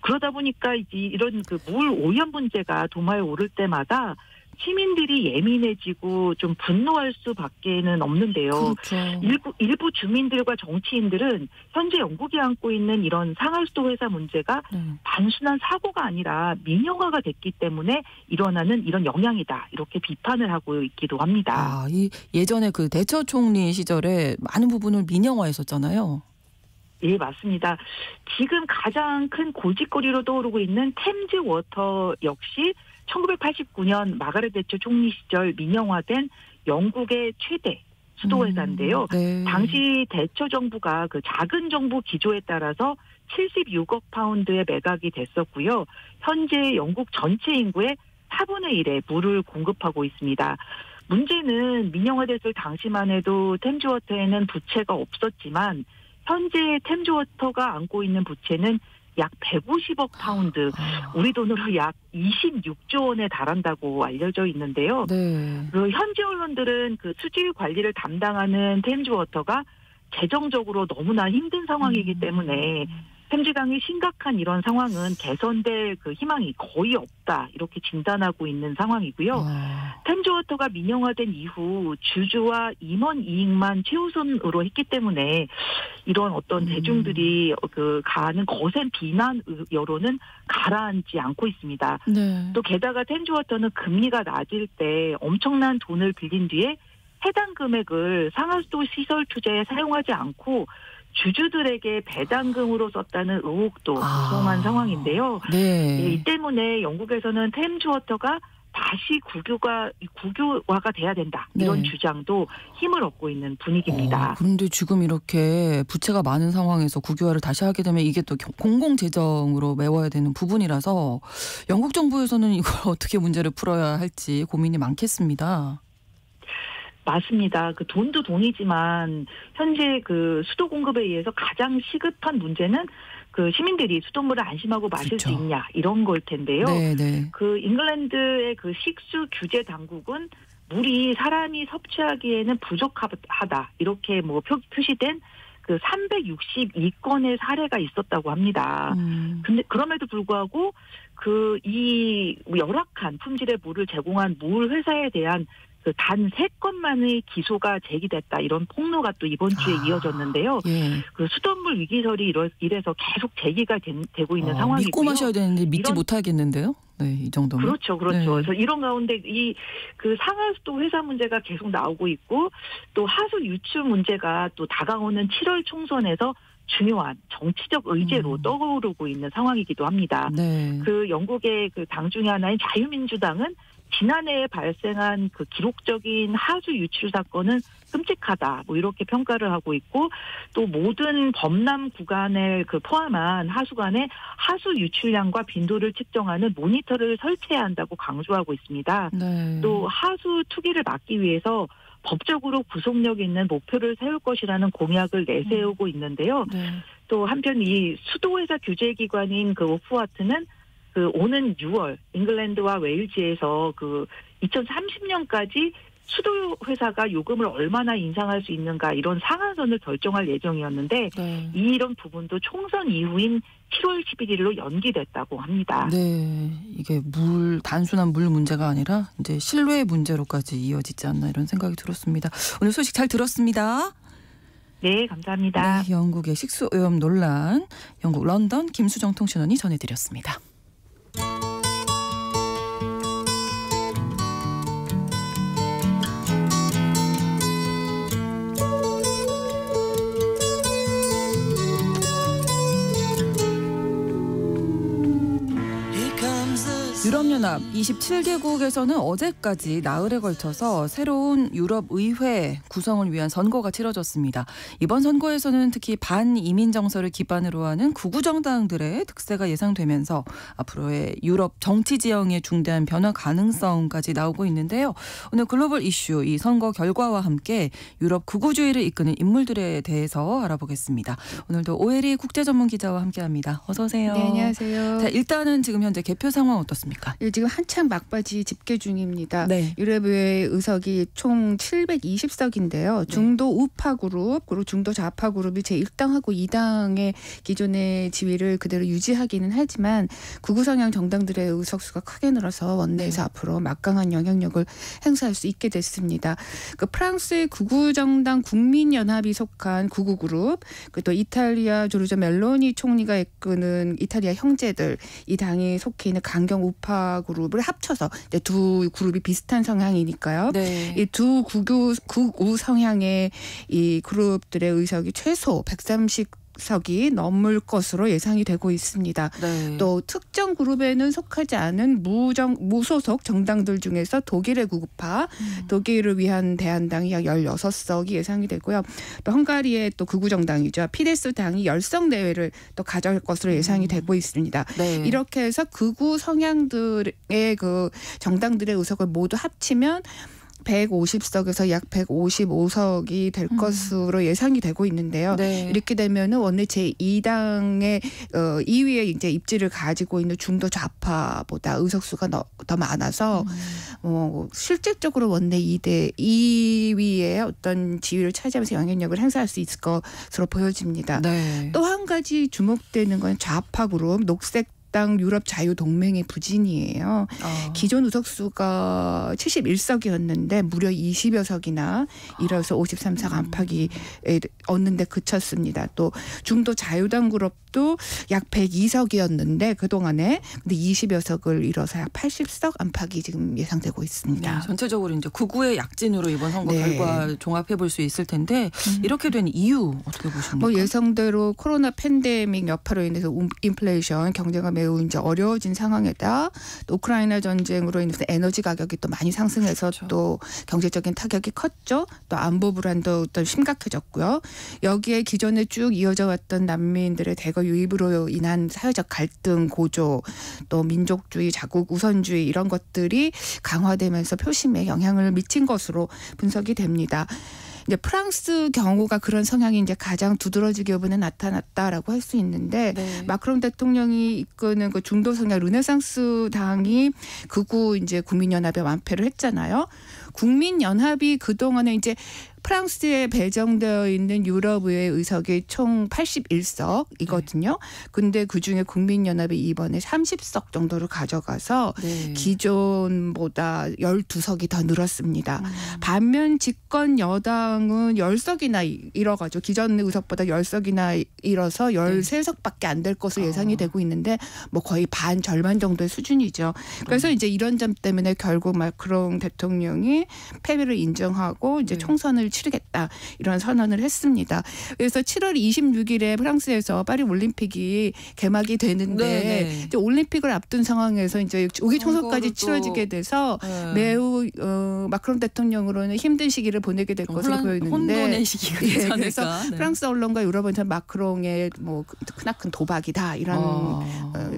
그러다 보니까 이런 그 물 오염 문제가 도마에 오를 때마다 시민들이 예민해지고 좀 분노할 수밖에는 없는데요. 그렇죠. 일부 주민들과 정치인들은 현재 영국이 안고 있는 이런 상하수도 회사 문제가 네. 단순한 사고가 아니라 민영화가 됐기 때문에 일어나는 이런 영향이다. 이렇게 비판을 하고 있기도 합니다. 아, 이 예전에 그 대처 총리 시절에 많은 부분을 민영화했었잖아요. 예, 맞습니다. 지금 가장 큰 골칫거리로 떠오르고 있는 템즈 워터 역시 1989년 마가렛 대처 총리 시절 민영화된 영국의 최대 수도회사인데요. 네. 당시 대처 정부가 그 작은 정부 기조에 따라서 76억 파운드의 매각이 됐었고요. 현재 영국 전체 인구의 4분의 1에 물을 공급하고 있습니다. 문제는 민영화됐을 당시만 해도 템즈워터에는 부채가 없었지만 현재 템즈워터가 안고 있는 부채는 약 150억 파운드, 우리 돈으로 약 26조 원에 달한다고 알려져 있는데요. 네. 그 현지 언론들은 그 수질 관리를 담당하는 템즈워터가 재정적으로 너무나 힘든 상황이기 때문에 템즈강이 심각한 이런 상황은 개선될 그 희망이 거의 없다 이렇게 진단하고 있는 상황이고요. 템즈워터가 민영화된 이후 주주와 임원 이익만 최우선으로 했기 때문에 이런 어떤 대중들이 그 가는 거센 비난 여론은 가라앉지 않고 있습니다. 네. 또 게다가 템즈워터는 금리가 낮을 때 엄청난 돈을 빌린 뒤에 해당 금액을 상하수도 시설 투자에 사용하지 않고 주주들에게 배당금으로 썼다는 의혹도 구성한 상황인데요. 네. 예, 이 때문에 영국에서는 템즈워터가 다시 국유화가 돼야 된다. 이런 네. 주장도 힘을 얻고 있는 분위기입니다. 그런데 지금 이렇게 부채가 많은 상황에서 국유화를 다시 하게 되면 이게 또 공공재정으로 메워야 되는 부분이라서 영국 정부에서는 이걸 어떻게 문제를 풀어야 할지 고민이 많겠습니다. 맞습니다. 그 돈도 돈이지만 현재 그 수도 공급에 의해서 가장 시급한 문제는 그 시민들이 수돗물을 안심하고 마실 그렇죠. 수 있냐 이런 걸 텐데요. 네. 그 잉글랜드의 그 식수 규제 당국은 물이 사람이 섭취하기에는 부족하다 이렇게 뭐 표시된 그 362건의 사례가 있었다고 합니다. 근데 그럼에도 불구하고 그 이 열악한 품질의 물을 제공한 물 회사에 대한 그 단 3건만의 기소가 제기됐다 이런 폭로가 또 이번 주에 이어졌는데요. 예. 그 수돗물 위기설이 이래서 계속 제기가 되고 있는 상황이고요. 믿고 마셔야 되는데 믿지 못하겠는데요. 네, 이 정도면. 그렇죠. 네. 그래서 이런 가운데 이 그 상하수도 회사 문제가 계속 나오고 있고 또 하수 유출 문제가 또 다가오는 7월 총선에서 중요한 정치적 의제로 떠오르고 있는 상황이기도 합니다. 네. 그 영국의 그 당 중에 하나인 자유민주당은 지난해에 발생한 그 기록적인 하수 유출 사건은 끔찍하다. 뭐 이렇게 평가를 하고 있고 또 모든 범람 구간을 그 포함한 하수관에 하수 유출량과 빈도를 측정하는 모니터를 설치해야 한다고 강조하고 있습니다. 네. 또 하수 투기를 막기 위해서 법적으로 구속력 있는 목표를 세울 것이라는 공약을 내세우고 있는데요. 네. 또 한편 이 수도회사 규제기관인 그 오프와트는 그 오는 6월 잉글랜드와 웨일즈에서 그 2030년까지 수도 회사가 요금을 얼마나 인상할 수 있는가 이런 상한선을 결정할 예정이었는데 네. 이런 부분도 총선 이후인 7월 11일로 연기됐다고 합니다. 네, 이게 단순한 물 문제가 아니라 이제 신뢰 문제로까지 이어지지 않나 이런 생각이 들었습니다. 오늘 소식 잘 들었습니다. 네, 감사합니다. 네, 영국의 식수 오염 논란, 영국 런던 김수정 통신원이 전해드렸습니다. 유럽연합 27개국에서는 어제까지 나흘에 걸쳐서 새로운 유럽의회 구성을 위한 선거가 치러졌습니다. 이번 선거에서는 특히 반이민 정서를 기반으로 하는 극우 정당들의 득세가 예상되면서 앞으로의 유럽 정치 지형의 중대한 변화 가능성까지 나오고 있는데요. 오늘 글로벌 이슈 이 선거 결과와 함께 유럽 극우주의를 이끄는 인물들에 대해서 알아보겠습니다. 오늘도 오혜리 국제전문기자와 함께합니다. 어서 오세요. 네, 안녕하세요. 자, 일단은 지금 현재 개표 상황 어떻습니까? 예, 지금 한참 막바지 집계 중입니다. 네. 유럽의회 의석이 총 720석인데요. 중도 우파 그룹 그리고 중도 좌파 그룹이 제1당하고 2당의 기존의 지위를 그대로 유지하기는 하지만 극우 성향 정당들의 의석수가 크게 늘어서 원내에서 앞으로 막강한 영향력을 행사할 수 있게 됐습니다. 그 프랑스의 극우 정당 국민연합이 속한 극우 그룹, 또 이탈리아 조르조 멜로니 총리가 이끄는 이탈리아 형제들 이 당이 속해 있는 강경 우파 그룹을 합쳐서 이제 두 그룹이 비슷한 성향이니까요. 네. 이 두 극우 성향의 이 그룹들의 의석이 최소 130석이 넘을 것으로 예상이 되고 있습니다. 네. 또 특정 그룹에는 속하지 않은 무소속 정당들 중에서 독일의 극우파, 독일을 위한 대한당이 약 16석이 예상이 되고요. 또 헝가리의 또 극우 정당이죠. 피데스 당이 10석 내외를 또 가져갈 것으로 예상이 되고 있습니다. 네. 이렇게 해서 극우 성향들의 그 정당들의 의석을 모두 합치면 150석에서 약 155석이 될 것으로 예상이 되고 있는데요. 네. 이렇게 되면은 원내 제2당의 2위에 이제 입지를 가지고 있는 중도 좌파보다 의석수가 더 많아서 실질적으로 원내 2위의 어떤 지위를 차지하면서 영향력을 행사할 수 있을 것으로 보여집니다. 네. 또 한 가지 주목되는 건 좌파 그룹 녹색 당 유럽 자유동맹의 부진이에요. 기존 의석수가 71석이었는데 무려 20여 석이나 일어서 53석 안팎이 얻는데 그쳤습니다. 또 중도 자유당 그룹도 약 102석이었는데 그동안에 근데 20여 석을 잃어서 약 80석 안팎이 지금 예상되고 있습니다. 네, 전체적으로 이제 극우의 약진으로 이번 선거 네. 결과 종합해 볼 수 있을 텐데 이렇게 된 이유 어떻게 보십니까? 뭐 예상대로 코로나 팬데믹 여파로 인해서 인플레이션 경제가 매우 이제 어려워진 상황에다 또 우크라이나 전쟁으로 인해서 에너지 가격이 또 많이 상승해서 그렇죠. 또 경제적인 타격이 컸죠. 또 안보 불안도 또 심각해졌고요. 여기에 기존에 쭉 이어져 왔던 난민들의 대거 유입으로 인한 사회적 갈등 고조 또 민족주의 자국 우선주의 이런 것들이 강화되면서 표심에 영향을 미친 것으로 분석이 됩니다. 이제 프랑스 경우가 그런 성향이 이제 가장 두드러지게 이번에 나타났다라고 할 수 있는데 마크롱 대통령이 이끄는 그 중도 성향 르네상스 당이 극우 이제 국민연합에 완패를 했잖아요. 국민연합이 그동안에 이제 프랑스에 배정되어 있는 유럽의회 의석이 총 81석이거든요. 근데 그중에 국민연합이 이번에 30석 정도를 가져가서 기존보다 12석이 더 늘었습니다. 반면 집권 여당은 10석이나 잃어가지고 기존 의석보다 10석이나 잃어서 13석밖에 안 될 것으로 예상이 되고 있는데 뭐 거의 절반 정도의 수준이죠. 그래서 이제 이런 점 때문에 결국 마크롱 대통령이 패배를 인정하고 이제 총선을 치르겠다 이런 선언을 했습니다. 그래서 7월 26일에 프랑스에서 파리 올림픽이 개막이 되는데 네. 이제 올림픽을 앞둔 상황에서 이제 조기 총선까지 선거를 또- 치러지게 돼서 네. 매우 마크롱 대통령으로는 힘든 시기를 보내게 될 것으로 보이는데 혼돈의 시기가 되지 않을까. 그래서 네. 프랑스 언론과 유럽은 마크롱의 뭐 크나큰 도박이다 이런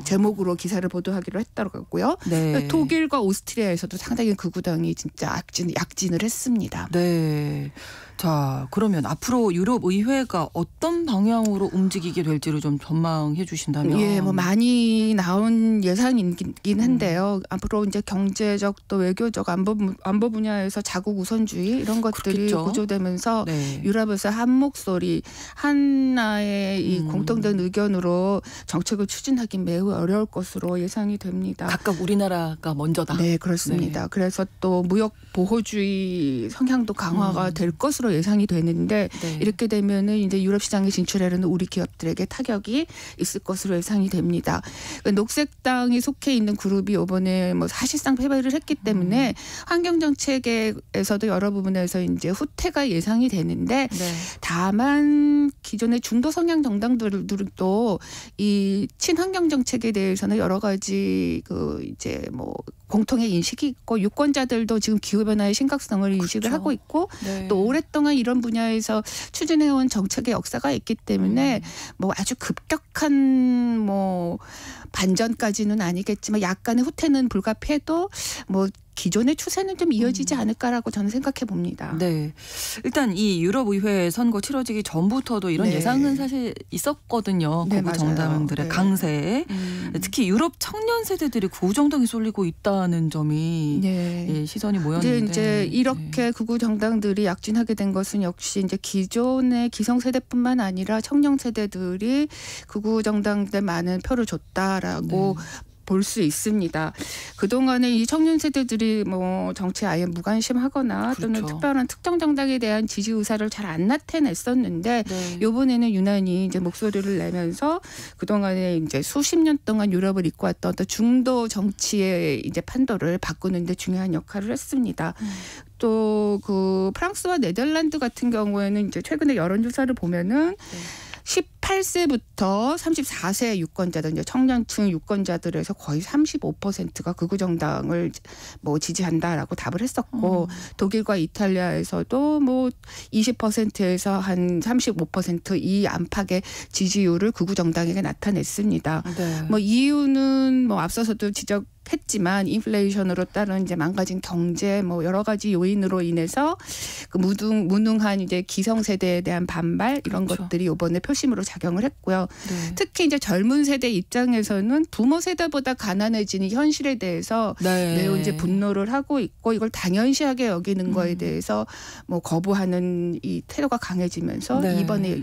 제목으로 기사를 보도하기로 했더라고요. 네. 독일과 오스트리아에서도 상당히 극우당이 진짜 약진을 했습니다. 네. 자, 그러면 앞으로 유럽 의회가 어떤 방향으로 움직이게 될지를 좀 전망해 주신다면. 예, 뭐 많이 나온 예상이긴 한데요. 앞으로 이제 경제적 또 외교적 안보 분야에서 자국 우선주의 이런 것들이 그렇겠죠. 고조되면서 네. 유럽에서 한 목소리, 하나의 이 공통된 의견으로 정책을 추진하기 매우 어려울 것으로 예상이 됩니다. 각각 우리나라가 먼저다. 네, 그렇습니다. 그래서 또 무역 보호주의 성향도 강화가 될 것으로 예상이 되는데 네. 이렇게 되면은 이제 유럽 시장에 진출하려는 우리 기업들에게 타격이 있을 것으로 예상이 됩니다. 녹색당이 속해 있는 그룹이 이번에 뭐 사실상 패배를 했기 때문에 환경 정책에서도 여러 부분에서 이제 후퇴가 예상이 되는데 네. 다만 기존의 중도 성향 정당들도 이 친환경 정책에 대해서는 여러 가지 그 이제 뭐 공통의 인식이 있고 유권자들도 지금 기후 변화의 심각성을 인식을 그렇죠. 하고 있고 네. 또 오랫동안 이런 분야에서 추진해온 정책의 역사가 있기 때문에 뭐 아주 급격한 뭐 반전까지는 아니겠지만 약간의 후퇴는 불가피해도 뭐 기존의 추세는 좀 이어지지 않을까라고 저는 생각해 봅니다. 네. 일단 이 유럽 의회 선거 치러지기 전부터도 이런 네. 예상은 사실 있었거든요. 네, 극우 맞아요. 정당들의 네. 강세. 특히 유럽 청년 세대들이 극우 정당에 쏠리고 있다는 점이 네. 예, 시선이 모였는데. 근데 이제 이렇게 극우 정당들이 약진하게 된 것은 역시 이제 기존의 기성 세대뿐만 아니라 청년 세대들이 극우 정당들 많은 표를 줬다라고 볼 수 있습니다. 그동안에 이 청년 세대들이 뭐 정치에 아예 무관심하거나 또는 그렇죠. 특별한 특정 정당에 대한 지지 의사를 잘 안 나타냈었는데 네. 이번에는 유난히 이제 목소리를 내면서 그동안에 이제 수십 년 동안 유럽을 이끌어왔던 어떤 중도 정치의 이제 판도를 바꾸는데 중요한 역할을 했습니다. 또 그 프랑스와 네덜란드 같은 경우에는 이제 최근에 여론조사를 보면은 18세부터 34세 유권자들, 이제 청년층 유권자들에서 거의 35%가 극우 정당을 뭐 지지한다라고 답을 했었고 독일과 이탈리아에서도 뭐 20%에서 한 35%이 안팎의 지지율을 극우 정당에게 나타냈습니다. 네. 뭐 이유는 뭐 앞서서도 지적했지만 인플레이션으로 따른 이제 망가진 경제 뭐 여러 가지 요인으로 인해서 그 무능한 이제 기성 세대에 대한 반발 이런 그렇죠. 것들이 이번에 표심으로 작용을 했고요. 네. 특히 이제 젊은 세대 입장에서는 부모 세대보다 가난해지는 현실에 대해서 네. 매우 이제 분노를 하고 있고 이걸 당연시하게 여기는 거에 대해서 뭐 거부하는 이 태도가 강해지면서 네. 이번에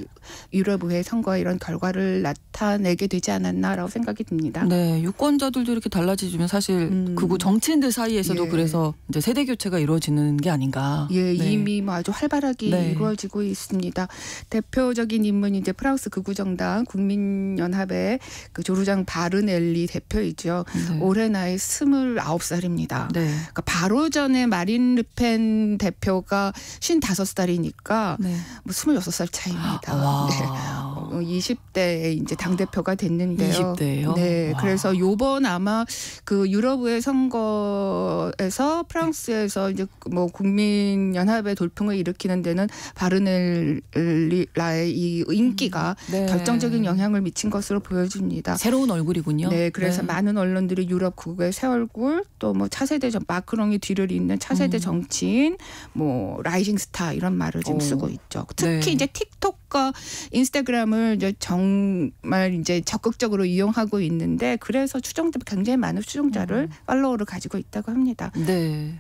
유럽의회 선거에 이런 결과를 나타내게 되지 않았나라고 생각이 듭니다. 네, 유권자들도 이렇게 달라지면 사실 극우 정치인들 사이에서도 예. 그래서 이제 세대 교체가 이루어지는 게 아닌가. 예, 네. 이미 뭐 아주 활발하게 네. 이루어지고 있습니다. 대표적인 인물이 이제 프랑스 극우정당 국민연합의 그 조르장 바르넬리 대표이죠. 네. 올해 나이 29살입니다. 네. 그러니까 바로 전에 마린 르펜 대표가 55살이니까 네. 뭐 26살 차이입니다. 와. 네. 20대에 이제 당 대표가 됐는데요. 20대예요? 네, 와. 그래서 요번 아마 그 유럽의회 선거에서 프랑스에서 이제 뭐 국민연합의 돌풍을 일으키는 데는 바르넬라의 이 인기가 네. 결정적인 영향을 미친 것으로 보여집니다. 새로운 얼굴이군요. 네, 그래서 많은 언론들이 유럽 국의 새 얼굴 또 뭐 차세대 마크롱이 뒤를 잇는 차세대 정치인 뭐 라이징 스타 이런 말을 지금 오. 쓰고 있죠. 특히 네. 이제 틱톡과 인스타그램을 이제 정말 이제 적극적으로 이용하고 있는데 그래서 굉장히 많은 추종자를 팔로워를 가지고 있다고 합니다. 네.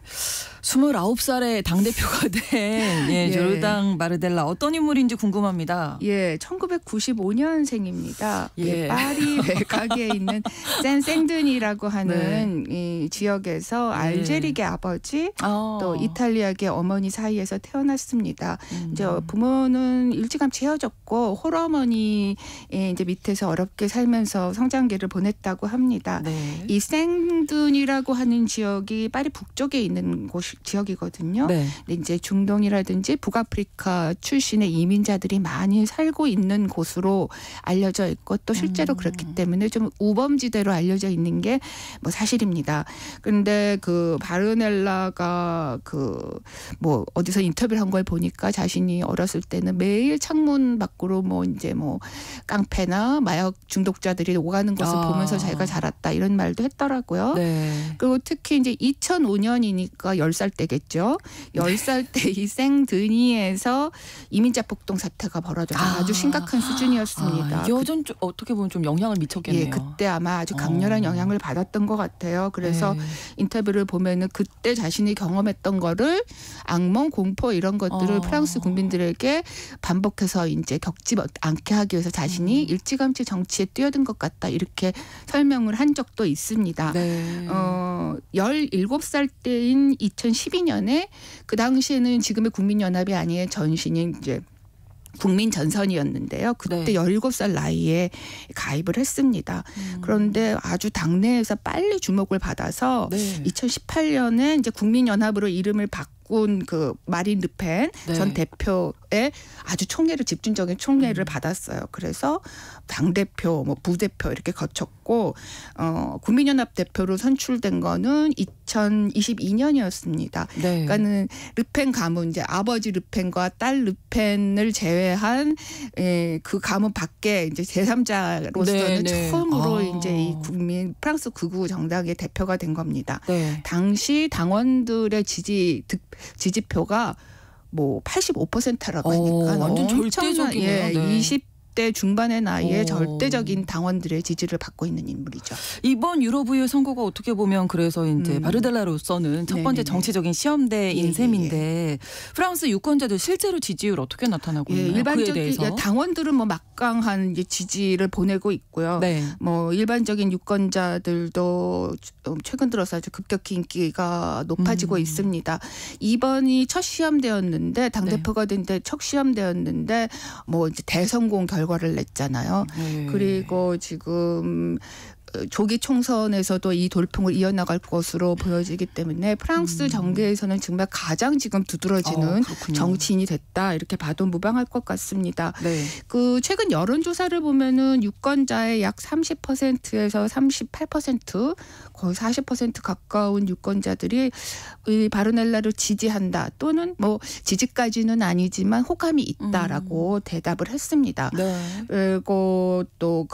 29살에 당대표가 된 예, 예. 조르당 바르델라 어떤 인물인지 궁금합니다. 예, 1995년생입니다. 예. 파리 외곽에 있는 센생든이라고 하는 이 지역에서 알제리계 아버지 또 이탈리아계 어머니 사이에서 태어났습니다. 이제 부모는 일찌감치 다시 헤어졌고 홀어머니의 이제 밑에서 어렵게 살면서 성장기를 보냈다고 합니다. 네. 이 생둔이라고 하는 지역이 파리 북쪽에 있는 지역이거든요. 네. 근데 이제 중동이라든지 북아프리카 출신의 이민자들이 많이 살고 있는 곳으로 알려져 있고 또 실제로 그렇기 때문에 좀 우범지대로 알려져 있는 게 뭐 사실입니다. 그런데 그 바르넬라가 그 뭐 어디서 인터뷰를 한 걸 보니까 자신이 어렸을 때는 매일 창문 밖으로 뭐 이제 뭐 깡패나 마약 중독자들이 오가는 것을 보면서 자기가 자랐다 이런 말도 했더라고요. 네. 그리고 특히 이제 2005년이니까 10살 때겠죠. 10살 때 이 생드니에서 이민자 폭동 사태가 벌어져서 아주 심각한 수준이었습니다. 여전 좀 어떻게 보면 좀 영향을 미쳤겠네요. 예, 그때 아마 아주 강렬한 영향을 받았던 것 같아요. 그래서 네. 인터뷰를 보면은 그때 자신이 경험했던 거를 악몽, 공포 이런 것들을 프랑스 국민들에게 반복해서 이제 겪지 않게 하기 위해서 자신이 일찌감치 정치에 뛰어든 것 같다 이렇게 설명을 한 적도 있습니다. 네. 17살 때인 2012년에 그 당시에는 지금의 국민연합이 아닌 전신인 이제 국민전선이었는데요. 그때 네. 17살 나이에 가입을 했습니다. 그런데 아주 당내에서 빨리 주목을 받아서 네. 2018년에 이제 국민연합으로 이름을 바꾼 그 마린 르펜 네. 전 대표의 아주 집중적인 총애를 받았어요. 그래서 당대표, 뭐 부대표 이렇게 거쳤고 국민연합 대표로 선출된 거는 2022년이었습니다. 네. 그러니까는 르펜 가문 이제 아버지 르펜과 딸 르펜을 제외한 그 가문 밖에 이제 제3자로서는 네, 네. 처음으로 아. 이제 이 프랑스 극우 정당의 대표가 된 겁니다. 네. 당시 당원들의 지지표가 뭐 85%라고 하니까 완전 엄청난, 절대적이네요. 예, 네. 20대 중반의 나이에 오. 절대적인 당원들의 지지를 받고 있는 인물이죠. 이번 유럽의회 선거가 어떻게 보면 그래서 이제 바르델라로서는 첫 번째 네네네. 정치적인 시험대인 예, 예, 셈인데 프랑스 유권자들 실제로 지지율 어떻게 나타나고 있나요? 그에 일반적인 대해서? 당원들은 뭐 막강한 이제 지지를 보내고 있고요. 네. 뭐 일반적인 유권자들도 최근 들어서 아주 급격히 인기가 높아지고 있습니다. 이번이 첫 시험대였는데 당 대표가 된 데 첫 시험대였는데 뭐 이제 대성공 결과를 냈잖아요. 네. 그리고 지금 조기 총선에서도 이 돌풍을 이어나갈 것으로 보여지기 때문에 프랑스 정계에서는 정말 가장 지금 두드러지는 그렇군요. 정치인이 됐다 이렇게 봐도 무방할 것 같습니다. 네. 그 최근 여론조사를 보면은 유권자의 약 30%에서 38% 거의 40% 가까운 유권자들이 이 바르넬라를 지지한다 또는 뭐 지지까지는 아니지만 호감이 있다라고 대답을 했습니다. 네. 그리고 또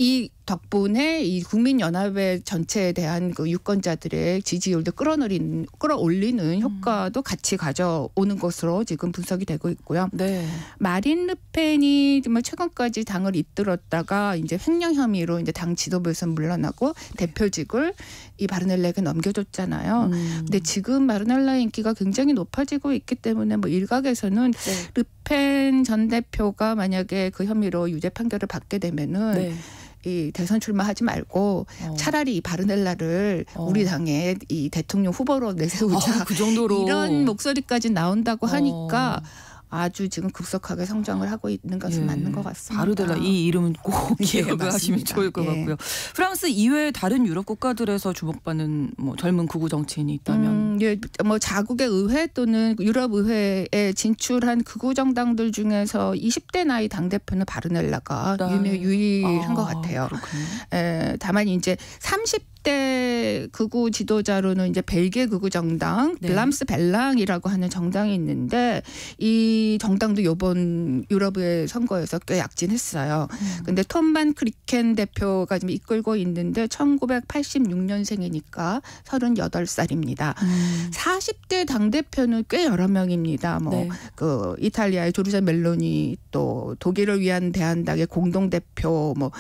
이 덕분에 이 국민연합의 전체에 대한 그 유권자들의 지지율도 끌어올리는 효과도 같이 가져오는 것으로 지금 분석이 되고 있고요. 네. 마린 르펜이 정말 최근까지 당을 이끌었다가 이제 횡령 혐의로 이제 당 지도부에서 물러나고 대표직을 이 바르넬라에게 넘겨줬잖아요. 근데 지금 바르넬라의 인기가 굉장히 높아지고 있기 때문에 뭐 일각에서는 르펜 전 대표가 만약에 그 혐의로 유죄 판결을 받게 되면은 네. 이 대선 출마하지 말고 차라리 이 바르넬라를 우리 당의 이 대통령 후보로 내세우자. 그 정도로 이런 목소리까지 나온다고 하니까 아주 지금 급속하게 성장을 하고 있는 것은 맞는 것 같습니다. 바르델라 이 이름은 꼭 기억을 맞습니다. 하시면 좋을 것 예. 같고요. 프랑스 이외의 다른 유럽 국가들에서 주목받는 뭐 젊은 극우 정치인이 있다면 예, 뭐 자국의 의회 또는 유럽 의회에 진출한 극우 정당들 중에서 20대 나이 당 대표는 바르넬라가 유일한 것 같아요. 다만 이제 30대 극우 지도자로는 이제 벨기에 극우 정당 블람스 벨랑이라고 하는 정당이 있는데 이 정당도 이번 유럽의 선거에서 꽤 약진했어요. 근데 톰반 크리켄 대표가 지금 이끌고 있는데 1986년생이니까 38살입니다. 40대 당 대표는 꽤 여러 명입니다. 뭐 그 이탈리아의 조르자 멜로니 또 독일을 위한 대한당의 공동 대표 뭐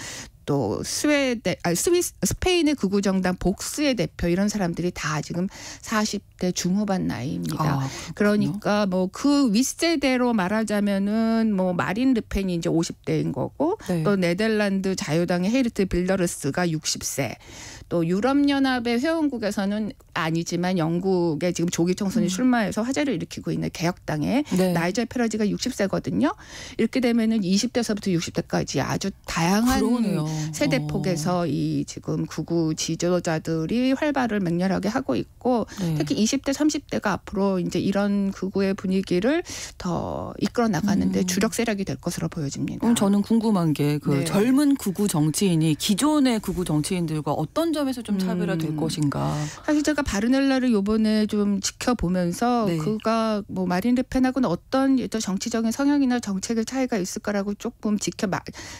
또 스페인의 극우 정당 복스의 대표 이런 사람들이 다 지금 40대 20대 중후반 나이입니다. 아, 그러니까 뭐 그 윗세대로 말하자면은 뭐 마린 르펜이 이제 50대인 거고 네. 또 네덜란드 자유당의 헤르트 빌더르스가 60세. 또 유럽연합의 회원국에서는 아니지만 영국의 지금 조기 총선이 출마해서 화제를 일으키고 있는 개혁당의 네. 나이저 페러지가 60세거든요. 이렇게 되면은 20대서부터 60대까지 아주 다양한 그러네요. 세대폭에서 이 지금 극우 지도자들이 활발을 맹렬하게 하고 있고 네. 특히 20대, 30대가 앞으로 이제 이런 극우의 분위기를 더 이끌어 나가는데 주력 세력이 될 것으로 보여집니다. 그럼 저는 궁금한 게 그 네. 젊은 극우 정치인이 기존의 극우 정치인들과 어떤 점에서 좀 차별화될 것인가. 사실 제가 바르넬라를 요번에 좀 지켜보면서 네. 그가 뭐 마린 르펜하고는 어떤 정치적인 성향이나 정책의 차이가 있을 거라고 조금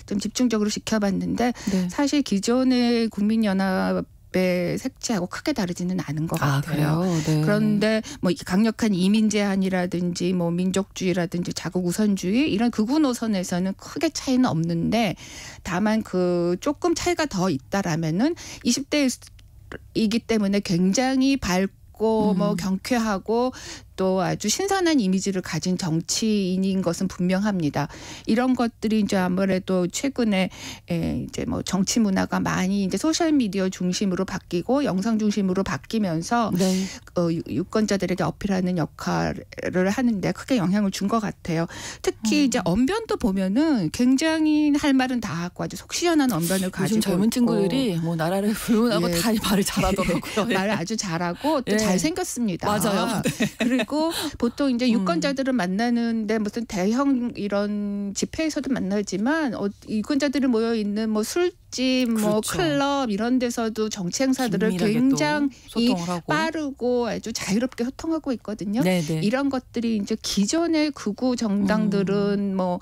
좀 집중적으로 지켜봤는데 네. 사실 기존의 국민연합의 색채하고 크게 다르지는 않은 것 아, 같아요. 그래요? 네. 그런데 뭐 강력한 이민 제한이라든지 뭐 민족주의라든지 자국 우선주의 이런 극우 노선에서는 크게 차이는 없는데 다만 그 조금 차이가 더 있다라면은 20대이기 때문에 굉장히 밝고 뭐 경쾌하고 또 아주 신선한 이미지를 가진 정치인인 것은 분명합니다. 이런 것들이 이제 아무래도 최근에 이제 뭐 정치 문화가 많이 이제 소셜 미디어 중심으로 바뀌고 영상 중심으로 바뀌면서 네. 유권자들에게 어필하는 역할을 하는데 크게 영향을 준 것 같아요. 특히 이제 언변도 보면은 굉장히 할 말은 다 하고 아주 속 시원한 언변을 가지고 요즘 젊은 있고. 친구들이 뭐 나라를 불문하고 예. 다 말을 잘하더라고요. 말을 아주 잘하고 또 예. 잘생겼습니다. 맞아요. 그리고 보통 이제 유권자들을 만나는데 무슨 대형 이런 집회에서도 만나지만 유권자들이 모여 있는 뭐 술집, 뭐 그렇죠. 클럽 이런 데서도 정치 행사들을 긴밀하게 또 굉장히 소통을 하고. 빠르고 아주 자유롭게 소통하고 있거든요. 네네. 이런 것들이 이제 기존의 극우 정당들은 뭐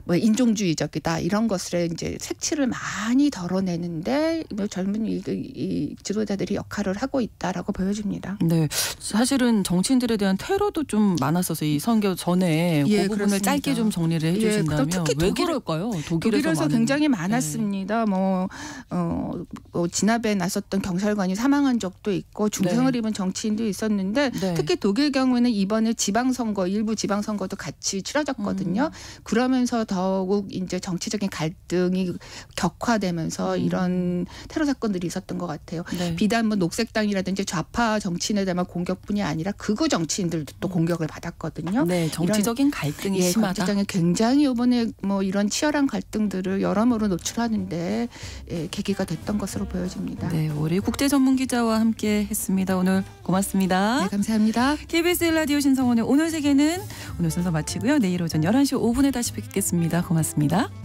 인종주의적이다 이런 것을 이제 색칠을 많이 덜어내는데 뭐 젊은 이 지도자들이 역할을 하고 있다라고 보여집니다. 네, 사실은 정치인들에 대한 테러도 좀 많았어서 이 선거 전에 그 예, 부분을 그렇습니다. 짧게 좀 정리를 해주신다면 그럼 특히 왜 그럴까요? 독일에서 많은- 굉장히 많았습니다. 뭐 진압에 나섰던 경찰관이 사망한 적도 있고 중상을 네. 입은 정치인도 있었는데 네. 특히 독일 경우에는 이번에 지방선거 일부 지방선거도 같이 치러졌거든요. 그러면서 더욱 이제 정치적인 갈등이 격화되면서 이런 테러 사건들이 있었던 것 같아요. 네. 비단 뭐 녹색당이라든지 좌파 정치인에 대한 공격뿐이 아니라 극우 정치인들도 또 공격을 받았거든요. 네, 정치적인 갈등이 예, 심하다. 정치적인 굉장히 이번에 뭐 이런 치열한 갈등들을 여러모로 노출하는데 계기가 됐던 것으로 보여집니다. 네, 우리 국제 전문 기자와 함께 했습니다. 오늘 고맙습니다. 네, 감사합니다. KBS 1라디오 신성원의 오늘 세계는 오늘 순서 마치고요. 내일 오전 11시 5분에 다시 뵙겠습니다. 고맙습니다.